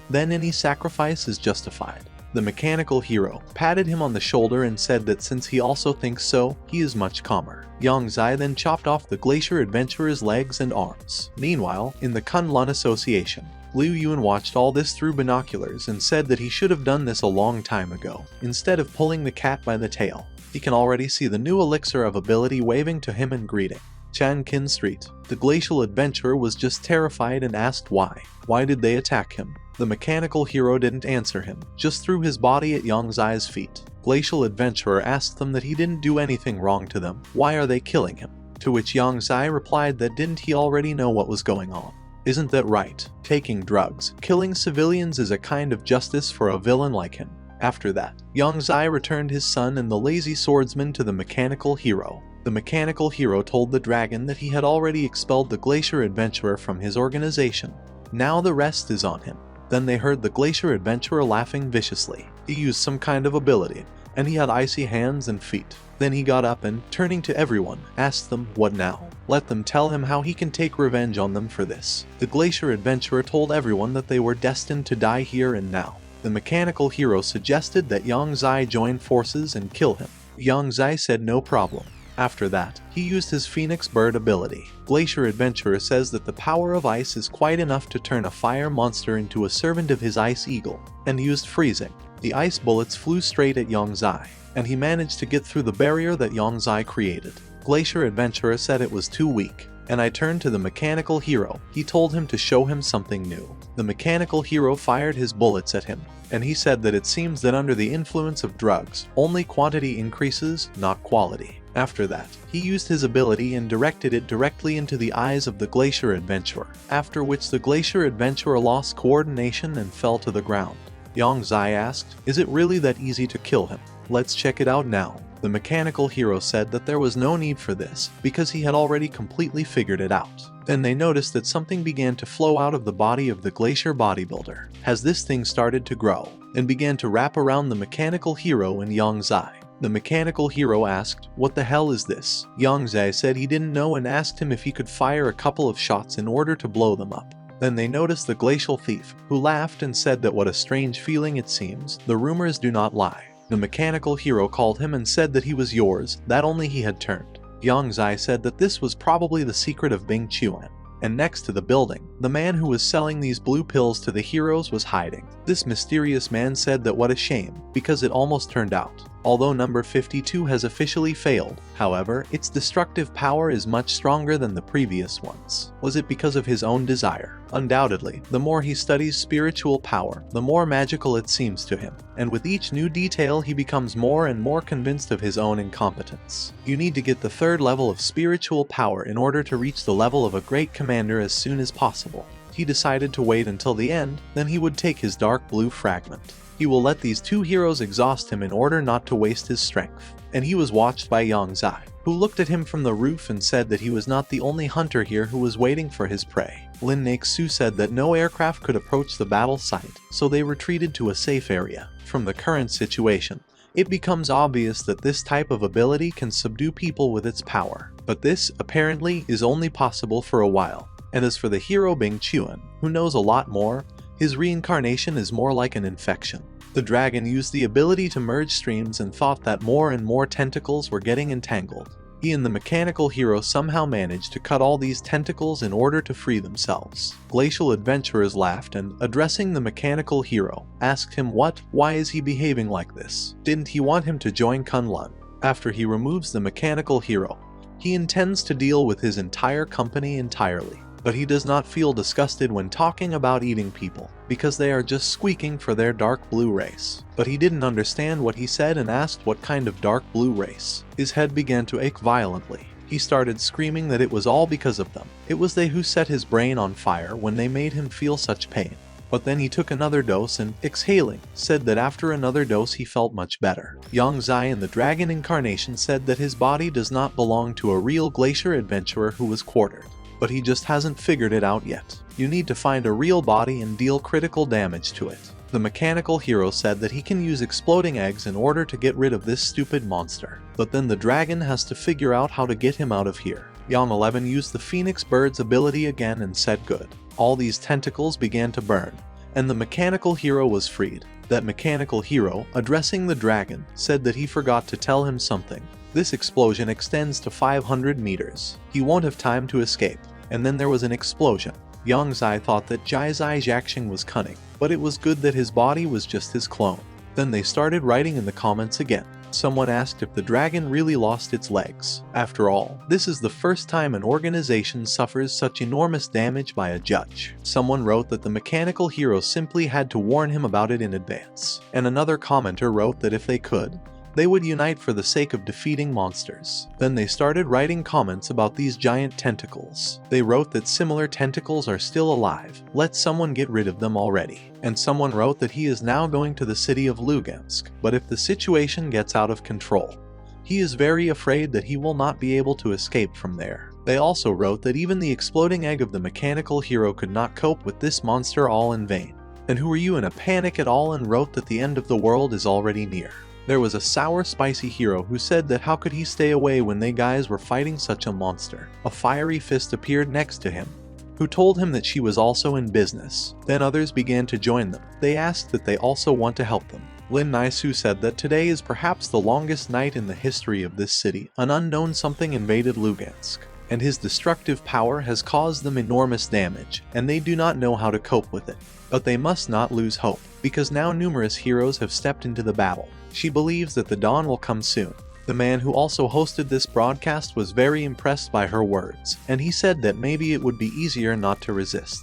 then any sacrifice is justified. The mechanical hero patted him on the shoulder and said that since he also thinks so, he is much calmer. Yongzai then chopped off the glacier adventurer's legs and arms. Meanwhile, in the Kunlun Association, Liu Yuan watched all this through binoculars and said that he should have done this a long time ago, instead of pulling the cat by the tail. He can already see the new elixir of ability waving to him and greeting. Chankin Street. The glacial adventurer was just terrified and asked why. Why did they attack him? The mechanical hero didn't answer him, just threw his body at Yongzai's feet. Glacial adventurer asked them that he didn't do anything wrong to them. Why are they killing him? To which Yongzai replied that didn't he already know what was going on? Isn't that right? Taking drugs, killing civilians is a kind of justice for a villain like him. After that, Yongzai returned his son and the lazy swordsman to the mechanical hero. The mechanical hero told the dragon that he had already expelled the glacier adventurer from his organization. Now the rest is on him. Then they heard the glacier adventurer laughing viciously. He used some kind of ability, and he had icy hands and feet. Then he got up and, turning to everyone, asked them, "What now?" Let them tell him how he can take revenge on them for this. The glacier adventurer told everyone that they were destined to die here and now. The mechanical hero suggested that Yongzai join forces and kill him. Yongzai said no problem. After that, he used his Phoenix Bird ability. Glacier Adventurer says that the power of ice is quite enough to turn a fire monster into a servant of his Ice Eagle, and used freezing. The ice bullets flew straight at Yongzai, and he managed to get through the barrier that Yongzai created. Glacier Adventurer said it was too weak, and I turned to the mechanical hero. He told him to show him something new. The mechanical hero fired his bullets at him, and he said that it seems that under the influence of drugs, only quantity increases, not quality. After that, he used his ability and directed it directly into the eyes of the Glacier Adventurer, after which the Glacier Adventurer lost coordination and fell to the ground. Yongzai asked, "Is it really that easy to kill him? Let's check it out now." The mechanical hero said that there was no need for this, because he had already completely figured it out. Then they noticed that something began to flow out of the body of the glacier bodybuilder, as this thing started to grow, and began to wrap around the mechanical hero and Yongzai. The mechanical hero asked, "What the hell is this?" Yongzai said he didn't know and asked him if he could fire a couple of shots in order to blow them up. Then they noticed the glacial thief, who laughed and said that what a strange feeling it seems, the rumors do not lie. The mechanical hero called him and said that he was yours, that only he had turned. Yongzai said that this was probably the secret of Bing Chuan. And next to the building, the man who was selling these blue pills to the heroes was hiding. This mysterious man said that what a shame, because it almost turned out. Although number 52 has officially failed, however, its destructive power is much stronger than the previous ones. Was it because of his own desire? Undoubtedly, the more he studies spiritual power, the more magical it seems to him, and with each new detail he becomes more and more convinced of his own incompetence. You need to get the 3rd level of spiritual power in order to reach the level of a great commander as soon as possible. He decided to wait until the end, then he would take his dark blue fragment. He will let these 2 heroes exhaust him in order not to waste his strength. And he was watched by Yongzai, who looked at him from the roof and said that he was not the only hunter here who was waiting for his prey. Lin Naixu said that no aircraft could approach the battle site, so they retreated to a safe area. From the current situation, it becomes obvious that this type of ability can subdue people with its power. But this, apparently, is only possible for a while. And as for the hero Bing Chuan, who knows a lot more, his reincarnation is more like an infection. The dragon used the ability to merge streams and thought that more and more tentacles were getting entangled. He and the mechanical hero somehow managed to cut all these tentacles in order to free themselves. Glacial adventurers laughed and, addressing the mechanical hero, asked him why is he behaving like this? Didn't he want him to join Kunlun? After he removes the mechanical hero, he intends to deal with his entire company entirely. but he does not feel disgusted when talking about eating people, because they are just squeaking for their dark blue race. But he didn't understand what he said and asked what kind of dark blue race. His head began to ache violently. He started screaming that it was all because of them. It was they who set his brain on fire when they made him feel such pain. But then he took another dose and, exhaling, said that after another dose he felt much better. Yang Zai in the dragon incarnation said that his body does not belong to a real glacier adventurer who was quartered. But he just hasn't figured it out yet. You need to find a real body and deal critical damage to it. The mechanical hero said that he can use exploding eggs in order to get rid of this stupid monster. But then the dragon has to figure out how to get him out of here. Yang 11 used the phoenix bird's ability again and said good. All these tentacles began to burn, and the mechanical hero was freed. That mechanical hero, addressing the dragon, said that he forgot to tell him something. This explosion extends to 500 meters. He won't have time to escape. And then there was an explosion. Yang Zai thought that Jai Zai Jiaxing was cunning, but it was good that his body was just his clone. Then they started writing in the comments again. Someone asked if the dragon really lost its legs. After all, this is the first time an organization suffers such enormous damage by a judge. Someone wrote that the mechanical hero simply had to warn him about it in advance. And another commenter wrote that if they could, they would unite for the sake of defeating monsters. Then they started writing comments about these giant tentacles. They wrote that similar tentacles are still alive. Let someone get rid of them already. And someone wrote that he is now going to the city of Lugansk. But if the situation gets out of control, he is very afraid that he will not be able to escape from there. They also wrote that even the exploding egg of the mechanical hero could not cope with this monster, all in vain. And who are you in a panic at all, and wrote that the end of the world is already near. There was a sour spicy hero who said that how could he stay away when they guys were fighting such a monster. A fiery fist appeared next to him, who told him that she was also in business. Then others began to join them. They asked that they also want to help them. Lin Naisu said that today is perhaps the longest night in the history of this city. An unknown something invaded Lugansk, and his destructive power has caused them enormous damage, and they do not know how to cope with it. But they must not lose hope, because now numerous heroes have stepped into the battle. She believes that the dawn will come soon. The man who also hosted this broadcast was very impressed by her words, and he said that maybe it would be easier not to resist,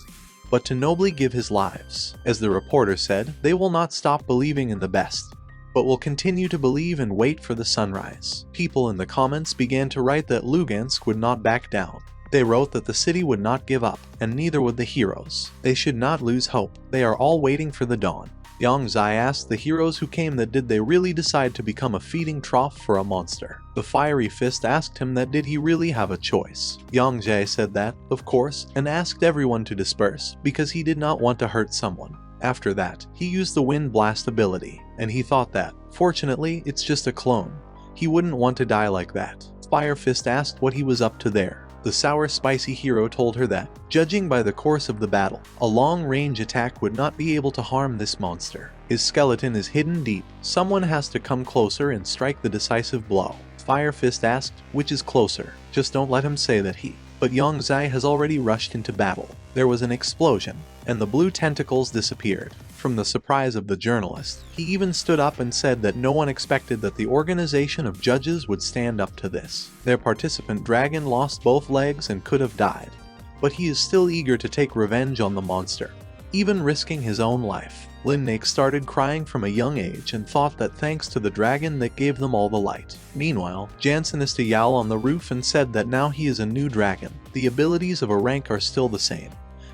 but to nobly give his lives. As the reporter said, they will not stop believing in the best, but will continue to believe and wait for the sunrise. People in the comments began to write that Lugansk would not back down. They wrote that the city would not give up, and neither would the heroes. They should not lose hope. They are all waiting for the dawn. Yang Zai asked the heroes who came that did they really decide to become a feeding trough for a monster. The fiery fist asked him that did he really have a choice. Yang Zai said that, of course, and asked everyone to disperse, because he did not want to hurt someone. After that, he used the wind blast ability, and he thought that, fortunately, it's just a clone. He wouldn't want to die like that. Fire Fist asked what he was up to there. The sour spicy hero told her that, judging by the course of the battle, a long-range attack would not be able to harm this monster. His skeleton is hidden deep. Someone has to come closer and strike the decisive blow. Fire Fist asked, which is closer? Just don't let him say that he. But Yang Zai has already rushed into battle. There was an explosion, and the blue tentacles disappeared. From the surprise of the journalist, he even stood up and said that no one expected that the organization of judges would stand up to this. Their participant dragon lost both legs and could have died, but he is still eager to take revenge on the monster, even risking his own life. Lin Nake started crying from a young age and thought that thanks to the dragon that gave them all the light. Meanwhile, Jansen is to yowl on the roof and said that now he is a new dragon. The abilities of a rank are still the same.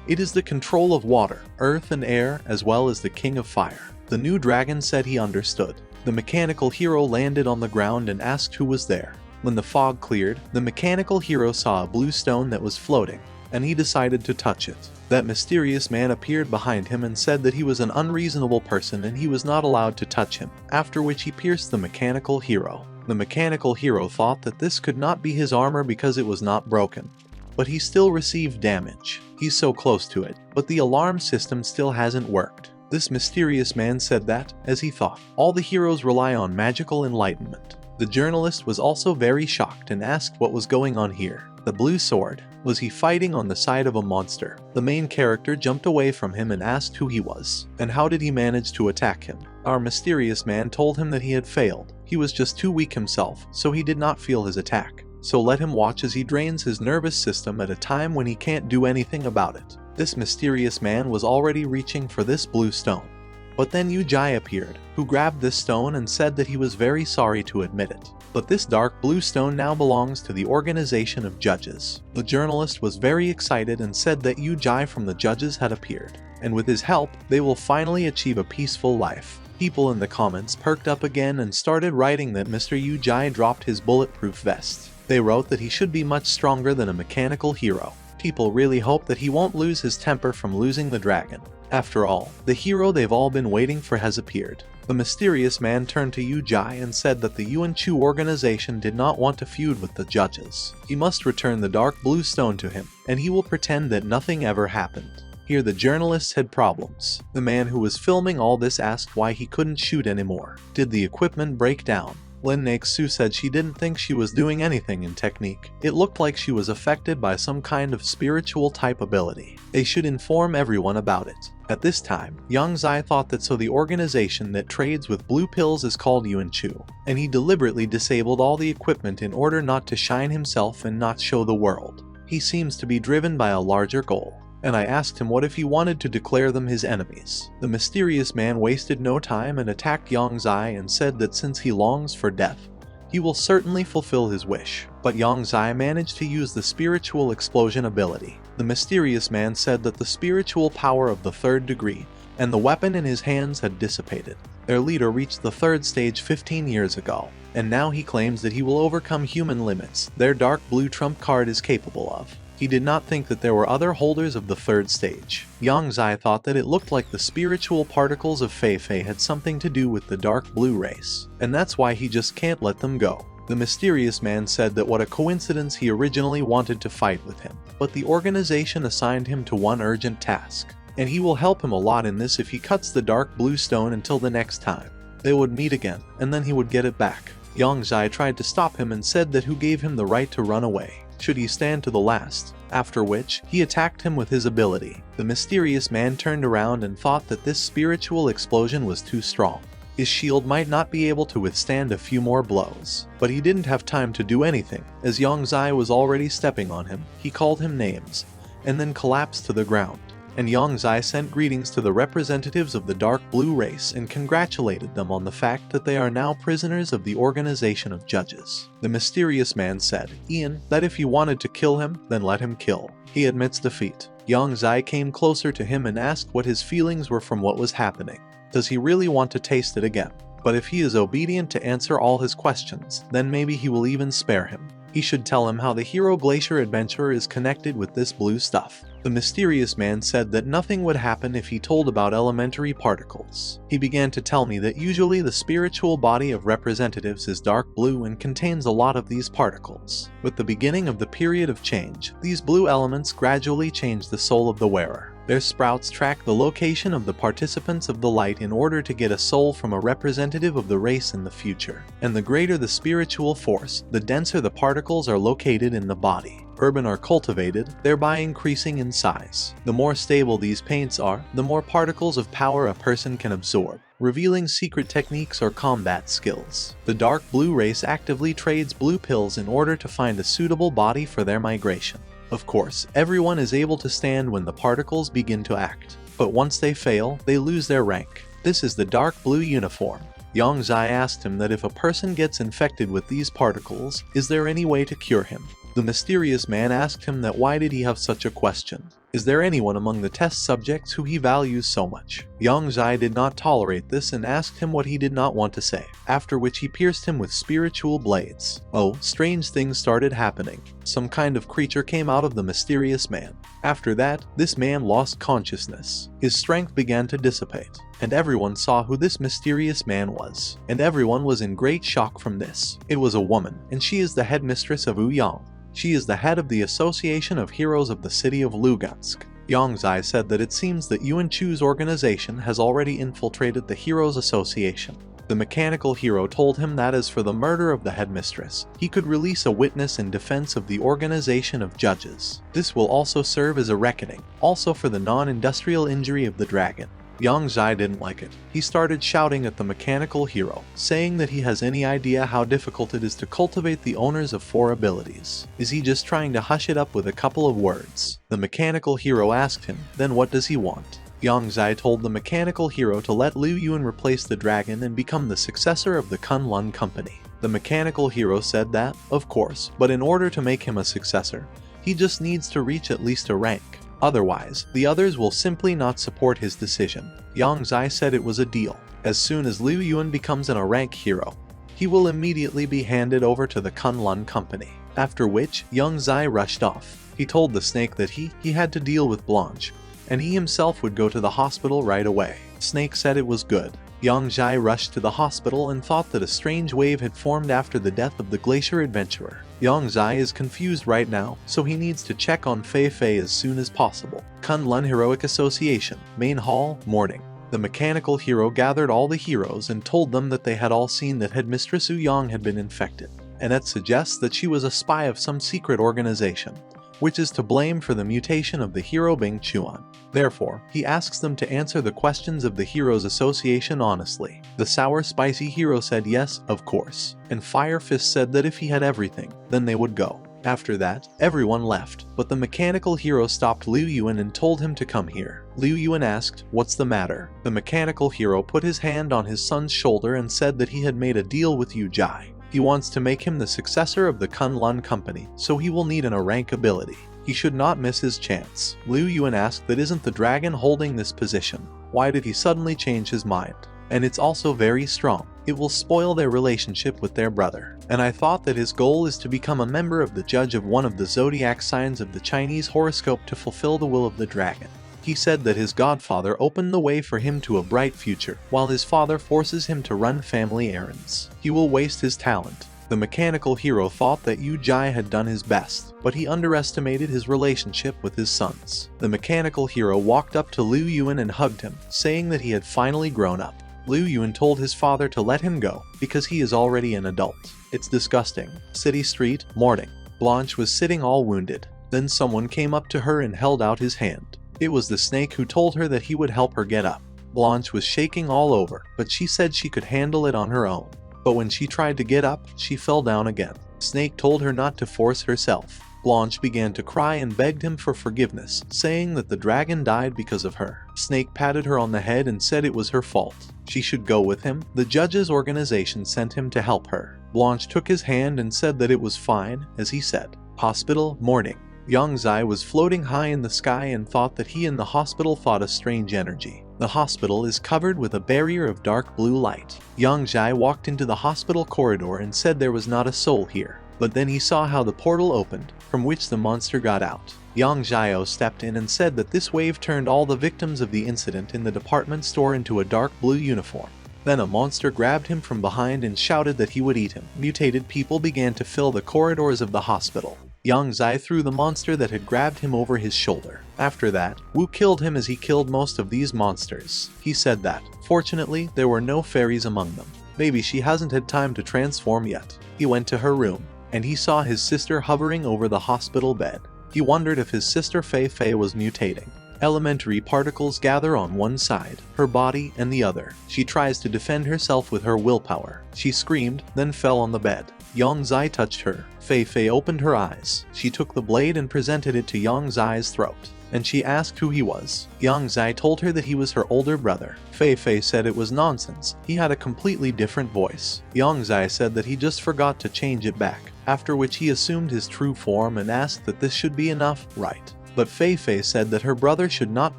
It is the control of water, earth and air, as well as the king of fire. The new dragon said he understood. The mechanical hero landed on the ground and asked who was there. When the fog cleared, the mechanical hero saw a blue stone that was floating, and he decided to touch it. That mysterious man appeared behind him and said that he was an unreasonable person and he was not allowed to touch him, after which he pierced the mechanical hero. The mechanical hero thought that this could not be his armor because it was not broken, but he still received damage. He's so close to it, but the alarm system still hasn't worked. This mysterious man said that, as he thought, all the heroes rely on magical enlightenment. The journalist was also very shocked and asked what was going on here. The blue sword. Was he fighting on the side of a monster? The main character jumped away from him and asked who he was, and how did he manage to attack him. Our mysterious man told him that he had failed. He was just too weak himself, so he did not feel his attack. so let him watch as he drains his nervous system at a time when he can't do anything about it. This mysterious man was already reaching for this blue stone. But then Yu-Jai appeared, who grabbed this stone and said that he was very sorry to admit it. But this dark blue stone now belongs to the organization of judges. The journalist was very excited and said that Yu-Jai from the judges had appeared, and with his help, they will finally achieve a peaceful life. People in the comments perked up again and started writing that Mr. Yu-Jai dropped his bulletproof vest. They wrote that he should be much stronger than a mechanical hero. People really hope that he won't lose his temper from losing the dragon. After all, the hero they've all been waiting for has appeared. The mysterious man turned to Yu-Jai and said that the Yuan-Chu organization did not want to feud with the judges. He must return the dark blue stone to him, and he will pretend that nothing ever happened. Here the journalists had problems. The man who was filming all this asked why he couldn't shoot anymore. Did the equipment break down? Lin Naixu said she didn't think she was doing anything in technique. It looked like she was affected by some kind of spiritual type ability. They should inform everyone about it. At this time, Yang Zai thought that so the organization that trades with blue pills is called Yuan-Chu, and he deliberately disabled all the equipment in order not to shine himself and not show the world. He seems to be driven by a larger goal. And I asked him what if he wanted to declare them his enemies. The mysterious man wasted no time and attacked Yang Zai and said that since he longs for death, he will certainly fulfill his wish. But Yang Zai managed to use the spiritual explosion ability. The mysterious man said that the spiritual power of the third degree and the weapon in his hands had dissipated. Their leader reached the third stage 15 years ago, and now he claims that he will overcome human limits their dark blue trump card is capable of. He did not think that there were other holders of the third stage. Yang Zai thought that it looked like the spiritual particles of Fei Fei had something to do with the dark blue race, and that's why he just can't let them go. The mysterious man said that what a coincidence he originally wanted to fight with him, but the organization assigned him to one urgent task, and he will help him a lot in this if he cuts the dark blue stone until the next time. They would meet again, and then he would get it back. Yang Zai tried to stop him and said that who gave him the right to run away? Should he stand to the last? After which, he attacked him with his ability. The mysterious man turned around and thought that this spiritual explosion was too strong. His shield might not be able to withstand a few more blows. But he didn't have time to do anything, as Yang Zai was already stepping on him. He called him names, and then collapsed to the ground. And Yang Zai sent greetings to the representatives of the dark blue race and congratulated them on the fact that they are now prisoners of the organization of judges. The mysterious man said, Ian, that if you wanted to kill him, then let him kill. He admits defeat. Yang Zai came closer to him and asked what his feelings were from what was happening. Does he really want to taste it again? But if he is obedient to answer all his questions, then maybe he will even spare him. He should tell him how the Hero Glacier Adventurer is connected with this blue stuff. The mysterious man said that nothing would happen if he told about elementary particles. He began to tell me that usually the spiritual body of representatives is dark blue and contains a lot of these particles. With the beginning of the period of change, these blue elements gradually change the soul of the wearer. Their sprouts track the location of the participants of the light in order to get a soul from a representative of the race in the future. And the greater the spiritual force, the denser the particles are located in the body. Urban are cultivated, thereby increasing in size. The more stable these paints are, the more particles of power a person can absorb, revealing secret techniques or combat skills. The dark blue race actively trades blue pills in order to find a suitable body for their migration. Of course, everyone is able to stand when the particles begin to act, but once they fail, they lose their rank. This is the dark blue uniform. Yang Zai asked him that if a person gets infected with these particles, is there any way to cure him? The mysterious man asked him that why did he have such a question? Is there anyone among the test subjects who he values so much? Yang Zai did not tolerate this and asked him what he did not want to say, after which he pierced him with spiritual blades. Oh, strange things started happening. Some kind of creature came out of the mysterious man. After that, this man lost consciousness. His strength began to dissipate, and everyone saw who this mysterious man was. And everyone was in great shock from this. It was a woman, and she is the headmistress of Ouyang. She is the head of the Association of Heroes of the city of Lugansk. Yang Zai said that it seems that Yuan-Chu's organization has already infiltrated the Heroes Association. The mechanical hero told him that as for the murder of the headmistress, he could release a witness in defense of the organization of judges. This will also serve as a reckoning, also for the non-industrial injury of the dragon. Yang Zai didn't like it. He started shouting at the mechanical hero, saying that he has any idea how difficult it is to cultivate the owners of 4 abilities. Is he just trying to hush it up with a couple of words? The mechanical hero asked him, then what does he want? Yang Zai told the mechanical hero to let Liu Yuan replace the dragon and become the successor of the Kunlun company. The mechanical hero said that, of course, but in order to make him a successor, he just needs to reach at least a rank. Otherwise, the others will simply not support his decision. Yang Zai said it was a deal. As soon as Liu Yuan becomes a rank hero, he will immediately be handed over to the Kunlun company. After which, Yang Zai rushed off. He told the snake that he had to deal with Blanche, and he himself would go to the hospital right away. Snake said it was good. Yang Zai rushed to the hospital and thought that a strange wave had formed after the death of the glacier adventurer. Yang Zai is confused right now, so he needs to check on Fei Fei as soon as possible. Kunlun Heroic Association, Main Hall, morning. The mechanical hero gathered all the heroes and told them that they had all seen that Headmistress Yu Yang had been infected, and that suggests that she was a spy of some secret organization, which is to blame for the mutation of the hero Bing Chuan. Therefore, he asks them to answer the questions of the Heroes Association honestly. The sour spicy hero said yes, of course, and Fire Fist said that if he had everything, then they would go. After that, everyone left, but the mechanical hero stopped Liu Yuan and told him to come here. Liu Yuan asked, "What's the matter?" The mechanical hero put his hand on his son's shoulder and said that he had made a deal with Yu Jai. He wants to make him the successor of the Kunlun company, so he will need a rank ability. He should not miss his chance. Liu Yuan asked that isn't the dragon holding this position? Why did he suddenly change his mind? And it's also very strong. It will spoil their relationship with their brother. And I thought that his goal is to become a member of the judge of one of the zodiac signs of the Chinese horoscope to fulfill the will of the dragon. He said that his godfather opened the way for him to a bright future, while his father forces him to run family errands. He will waste his talent. The mechanical hero thought that Yu Jai had done his best, but he underestimated his relationship with his sons. The mechanical hero walked up to Liu Yuan and hugged him, saying that he had finally grown up. Liu Yuan told his father to let him go, because he is already an adult. It's disgusting. City street, morning. Blanche was sitting all wounded. Then someone came up to her and held out his hand. It was the snake who told her that he would help her get up. Blanche was shaking all over, but she said she could handle it on her own. But when she tried to get up, she fell down again. Snake told her not to force herself. Blanche began to cry and begged him for forgiveness, saying that the dragon died because of her. Snake patted her on the head and said it was her fault. She should go with him. The judge's organization sent him to help her. Blanche took his hand and said that it was fine, as he said. Hospital, morning. Yang Zai was floating high in the sky and thought that he and the hospital fought a strange energy. The hospital is covered with a barrier of dark blue light. Yang Zai walked into the hospital corridor and said there was not a soul here. But then he saw how the portal opened, from which the monster got out. Yang Zhao stepped in and said that this wave turned all the victims of the incident in the department store into a dark blue uniform. Then a monster grabbed him from behind and shouted that he would eat him. Mutated people began to fill the corridors of the hospital. Yang Zai threw the monster that had grabbed him over his shoulder. After that, Wu killed him as he killed most of these monsters. He said that, fortunately, there were no fairies among them. Maybe she hasn't had time to transform yet. He went to her room, and he saw his sister hovering over the hospital bed. He wondered if his sister Fei Fei was mutating. Elementary particles gather on one side, her body and the other. She tries to defend herself with her willpower. She screamed, then fell on the bed. Yang Zai touched her. Fei Fei opened her eyes. She took the blade and presented it to Yang Zai's throat, and she asked who he was. Yang Zai told her that he was her older brother. Fei Fei said it was nonsense. He had a completely different voice. Yang Zai said that he just forgot to change it back, after which he assumed his true form and asked that this should be enough, right? But Fei Fei said that her brother should not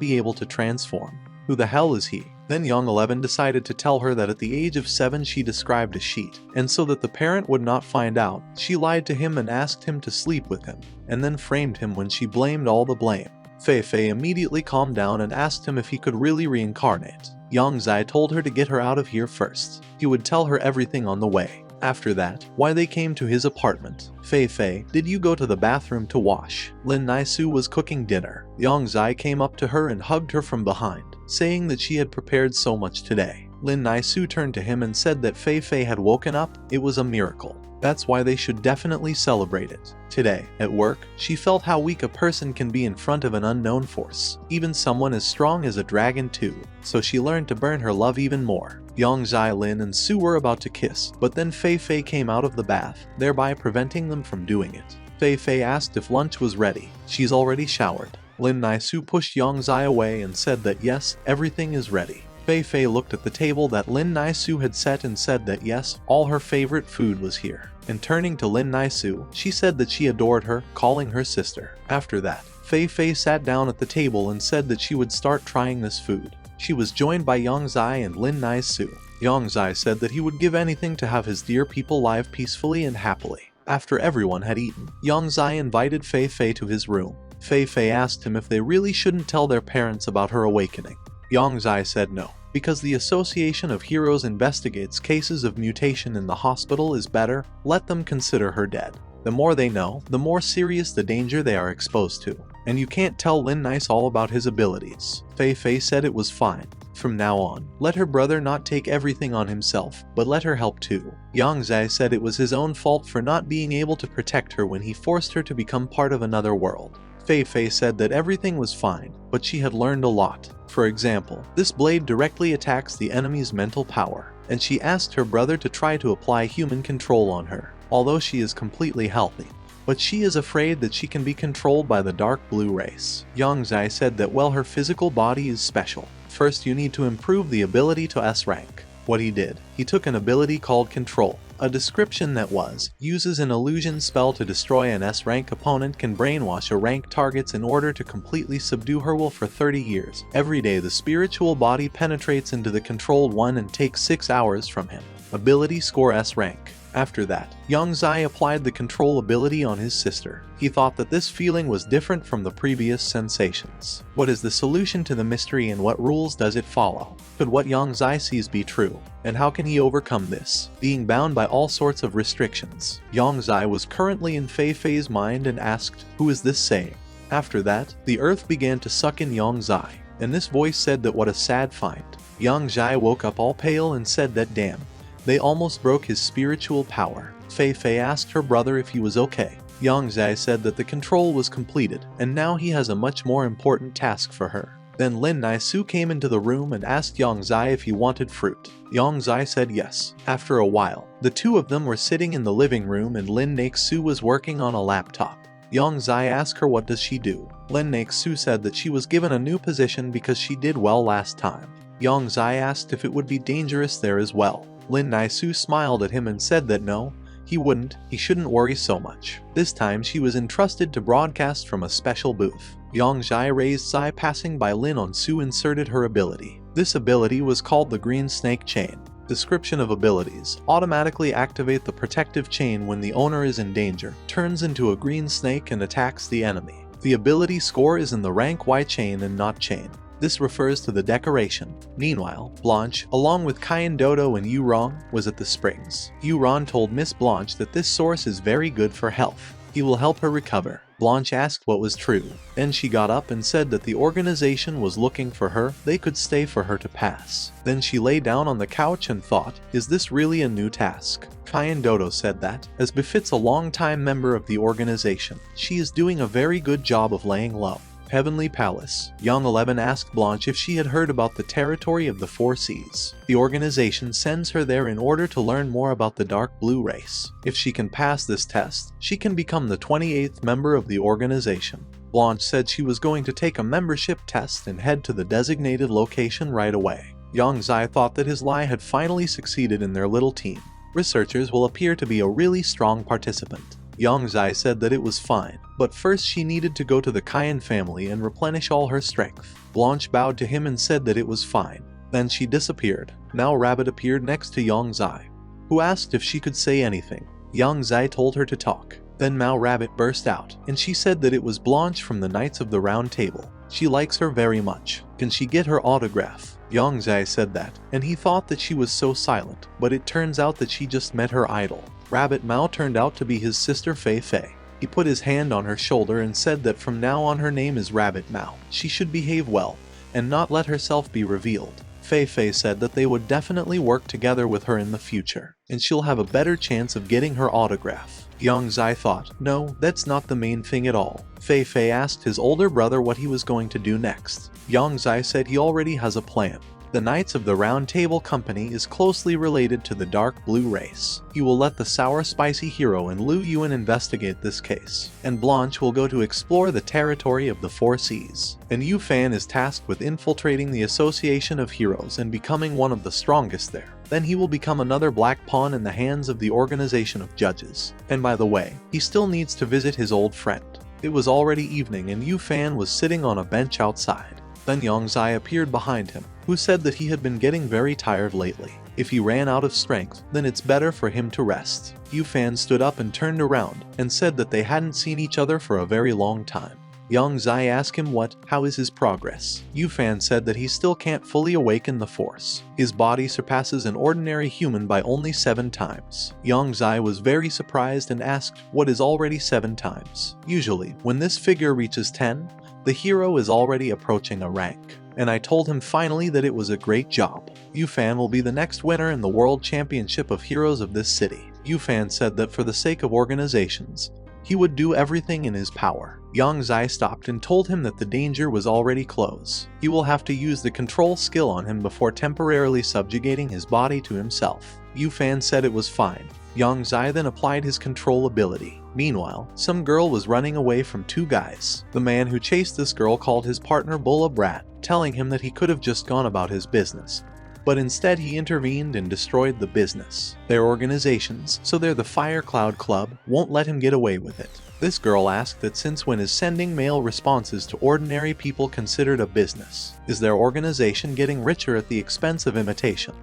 be able to transform. Who the hell is he? Then Young 11 decided to tell her that at the age of 7 she described a sheet, and so that the parent would not find out, she lied to him and asked him to sleep with him, and then framed him when she blamed all the blame. Fei Fei immediately calmed down and asked him if he could really reincarnate. Yang Zai told her to get her out of here first. He would tell her everything on the way. After that, why they came to his apartment. Fei Fei, did you go to the bathroom to wash? Lin Naisu was cooking dinner. Yang Zai came up to her and hugged her from behind, saying that she had prepared so much today. Lin Naisu turned to him and said that Fei Fei had woken up. It was a miracle. That's why they should definitely celebrate it. Today, at work, she felt how weak a person can be in front of an unknown force, even someone as strong as a dragon too, so she learned to burn her love even more. Yongzai, Lin, and Su were about to kiss, but then Fei Fei came out of the bath, thereby preventing them from doing it. Fei Fei asked if lunch was ready. She's already showered. Lin Naisu pushed Yongzai away and said that yes, everything is ready. Fei Fei looked at the table that Lin Naisu had set and said that yes, all her favorite food was here. And turning to Lin Naisu, she said that she adored her, calling her sister. After that, Fei Fei sat down at the table and said that she would start trying this food. She was joined by Yongzai and Lin Naisu. Yongzai said that he would give anything to have his dear people live peacefully and happily. After everyone had eaten, Yongzai invited Fei Fei to his room. Fei Fei asked him if they really shouldn't tell their parents about her awakening. Yongzai said no, because the Association of Heroes investigates cases of mutation in the hospital is better, let them consider her dead. The more they know, the more serious the danger they are exposed to. And you can't tell Lin Nice all about his abilities. Fei Fei said it was fine. From now on, let her brother not take everything on himself, but let her help too. Yongzai said it was his own fault for not being able to protect her when he forced her to become part of another world. Fei Fei said that everything was fine, but she had learned a lot. For example, this blade directly attacks the enemy's mental power, and she asked her brother to try to apply human control on her, although she is completely healthy. But she is afraid that she can be controlled by the dark blue race. Yongzai said that well, her physical body is special. First you need to improve the ability to S rank. What he did, he took an ability called Control. A description that uses an illusion spell to destroy an S-rank opponent, can brainwash a rank targets in order to completely subdue her will for 30 years. Every day the spiritual body penetrates into the controlled one and takes 6 hours from him. Ability score S rank. After that, Yongzai applied the control ability on his sister. He thought that this feeling was different from the previous sensations. What is the solution to the mystery and what rules does it follow? Could what Yongzai sees be true? And how can he overcome this? Being bound by all sorts of restrictions. Yongzai was currently in Fei Fei's mind and asked, "Who is this saying?" After that, the earth began to suck in Yongzai, and this voice said that what a sad find. Yongzai woke up all pale and said that damn. They almost broke his spiritual power. Fei Fei asked her brother if he was okay. Yongzai said that the control was completed, and now he has a much more important task for her. Then Lin Naisu came into the room and asked Yongzai if he wanted fruit. Yongzai said yes. After a while, the two of them were sitting in the living room and Lin Naisu was working on a laptop. Yongzai asked her what does she do. Lin Naisu said that she was given a new position because she did well last time. Yongzai asked if it would be dangerous there as well. Lin Naisu smiled at him and said that no, he wouldn't, he shouldn't worry so much. This time she was entrusted to broadcast from a special booth. Yongzai raised Sai passing by Lin on Su inserted her ability. This ability was called the Green Snake Chain. Description of abilities: automatically activate the protective chain when the owner is in danger, turns into a green snake and attacks the enemy. The ability score is in the rank Y chain and not chain. This refers to the decoration. Meanwhile, Blanche, along with Cayenne Dodo and Yu-Rong, was at the springs. Yu-Rong told Miss Blanche that this source is very good for health. He will help her recover. Blanche asked what was true. Then she got up and said that the organization was looking for her, they could stay for her to pass. Then she lay down on the couch and thought, is this really a new task? Cayenne Dodo said that, as befits a long-time member of the organization, she is doing a very good job of laying low. Heavenly Palace. Young 11 asked Blanche if she had heard about the territory of the Four Seas. The organization sends her there in order to learn more about the dark blue race. If she can pass this test, she can become the 28th member of the organization. Blanche said she was going to take a membership test and head to the designated location right away. Yongzai thought that his lie had finally succeeded in their little team. Researchers will appear to be a really strong participant. Yongzai said that it was fine, but first she needed to go to the Cayenne family and replenish all her strength. Blanche bowed to him and said that it was fine. Then she disappeared. Mao Rabbit appeared next to Yongzai, who asked if she could say anything. Yongzai told her to talk. Then Mao Rabbit burst out, and she said that it was Blanche from the Knights of the Round Table. She likes her very much. Can she get her autograph? Yongzai said that, and he thought that she was so silent, but it turns out that she just met her idol. Rabbit Mao turned out to be his sister Fei Fei. He put his hand on her shoulder and said that from now on her name is Rabbit Mao. She should behave well, and not let herself be revealed. Fei Fei said that they would definitely work together with her in the future, and she'll have a better chance of getting her autograph. Yang Zai thought, no, that's not the main thing at all. Fei Fei asked his older brother what he was going to do next. Yang Zai said he already has a plan. The Knights of the Round Table Company is closely related to the Dark Blue race. He will let the sour spicy hero and Liu Yuan investigate this case, and Blanche will go to explore the territory of the Four Seas. And Yu Fan is tasked with infiltrating the Association of Heroes and becoming one of the strongest there. Then he will become another black pawn in the hands of the Organization of Judges. And by the way, he still needs to visit his old friend. It was already evening and Yu Fan was sitting on a bench outside. Then Yang Zai appeared behind him, who said that he had been getting very tired lately. If he ran out of strength, then it's better for him to rest. Yu Fan stood up and turned around, and said that they hadn't seen each other for a very long time. Yang Zai asked him how is his progress. Yu Fan said that he still can't fully awaken the force. His body surpasses an ordinary human by only 7 times. Yang Zai was very surprised and asked what is already 7 times. Usually, when this figure reaches 10, the hero is already approaching a rank. And I told him finally that it was a great job. Yu Fan will be the next winner in the World Championship of Heroes of this city. Yu Fan said that for the sake of organizations, he would do everything in his power. Yang Zai stopped and told him that the danger was already close. He will have to use the control skill on him before temporarily subjugating his body to himself. Yu Fan said it was fine. Yang Zai then applied his control ability. Meanwhile, some girl was running away from 2 guys. The man who chased this girl called his partner Bull a brat, telling him that he could have just gone about his business. But instead he intervened and destroyed the business. Their organizations, so they're the Fire Cloud Club, won't let him get away with it. This girl asked that since when is sending mail responses to ordinary people considered a business? Is their organization getting richer at the expense of imitation?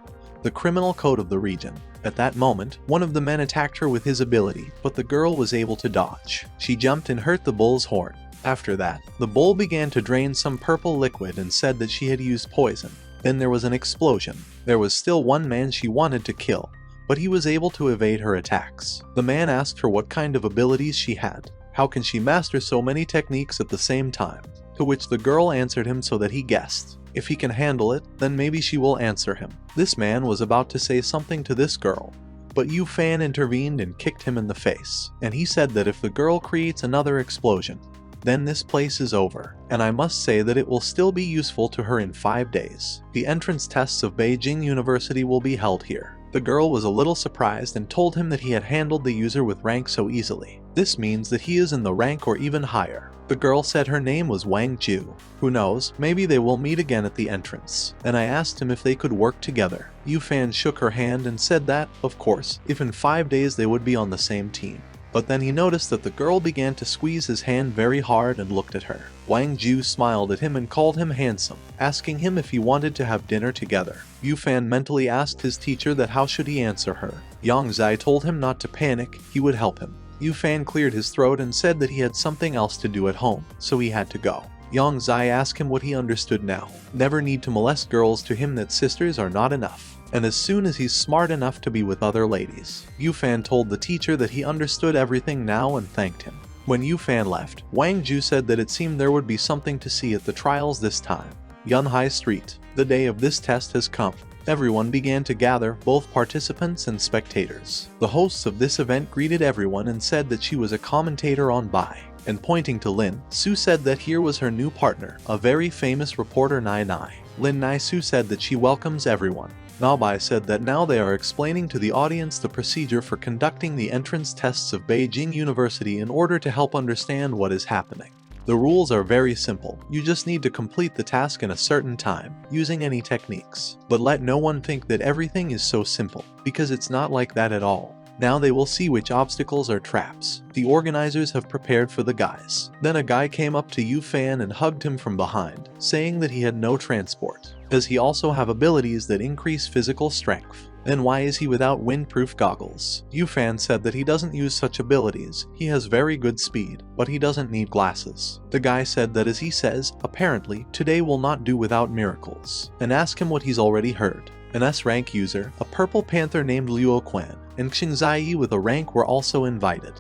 The criminal code of the region. At that moment, one of the men attacked her with his ability, but the girl was able to dodge. She jumped and hurt the bull's horn. After that, the bull began to drain some purple liquid and said that she had used poison. Then there was an explosion. There was still one man she wanted to kill, but he was able to evade her attacks. The man asked her what kind of abilities she had. How can she master so many techniques at the same time? To which the girl answered him so that he guessed. If he can handle it, then maybe she will answer him. This man was about to say something to this girl, but Yu Fan intervened and kicked him in the face, and he said that if the girl creates another explosion, then this place is over, and I must say that it will still be useful to her in 5 days. The entrance tests of Beijing University will be held here. The girl was a little surprised and told him that he had handled the user with rank so easily. This means that he is in the rank or even higher. The girl said her name was Wang Ju. Who knows, maybe they will meet again at the entrance. And I asked him if they could work together. Yu Fan shook her hand and said that, of course, if in 5 days they would be on the same team. But then he noticed that the girl began to squeeze his hand very hard and looked at her. Wang Ju smiled at him and called him handsome, asking him if he wanted to have dinner together. Yu Fan mentally asked his teacher that how should he answer her. Yang Zai told him not to panic, he would help him. Yu Fan cleared his throat and said that he had something else to do at home, so he had to go. Yang Zai asked him what he understood now. Never need to molest girls, to him that sisters are not enough. And as soon as he's smart enough to be with other ladies. Yu Fan told the teacher that he understood everything now and thanked him. When Yu Fan left, Wang Ju said that it seemed there would be something to see at the trials this time. Yunhai Street. The day of this test has come. Everyone began to gather, both participants and spectators. The hosts of this event greeted everyone and said that she was a commentator on Bai. And pointing to Lin, Su said that here was her new partner, a very famous reporter Nai Nai. Lin Nai Su said that she welcomes everyone. Nabai said that now they are explaining to the audience the procedure for conducting the entrance tests of Beijing University in order to help understand what is happening. The rules are very simple. You just need to complete the task in a certain time, using any techniques. But let no one think that everything is so simple, because it's not like that at all. Now they will see which obstacles are traps. The organizers have prepared for the guys. Then a guy came up to Yu Fan and hugged him from behind, saying that he had no transport. Does he also have abilities that increase physical strength? Then why is he without windproof goggles? Yu Fan said that he doesn't use such abilities. He has very good speed, but he doesn't need glasses. The guy said that as he says, apparently, today will not do without miracles, and asked him what he's already heard. An S-rank user, a purple panther named Liu Quan, and Xingzai with a rank were also invited.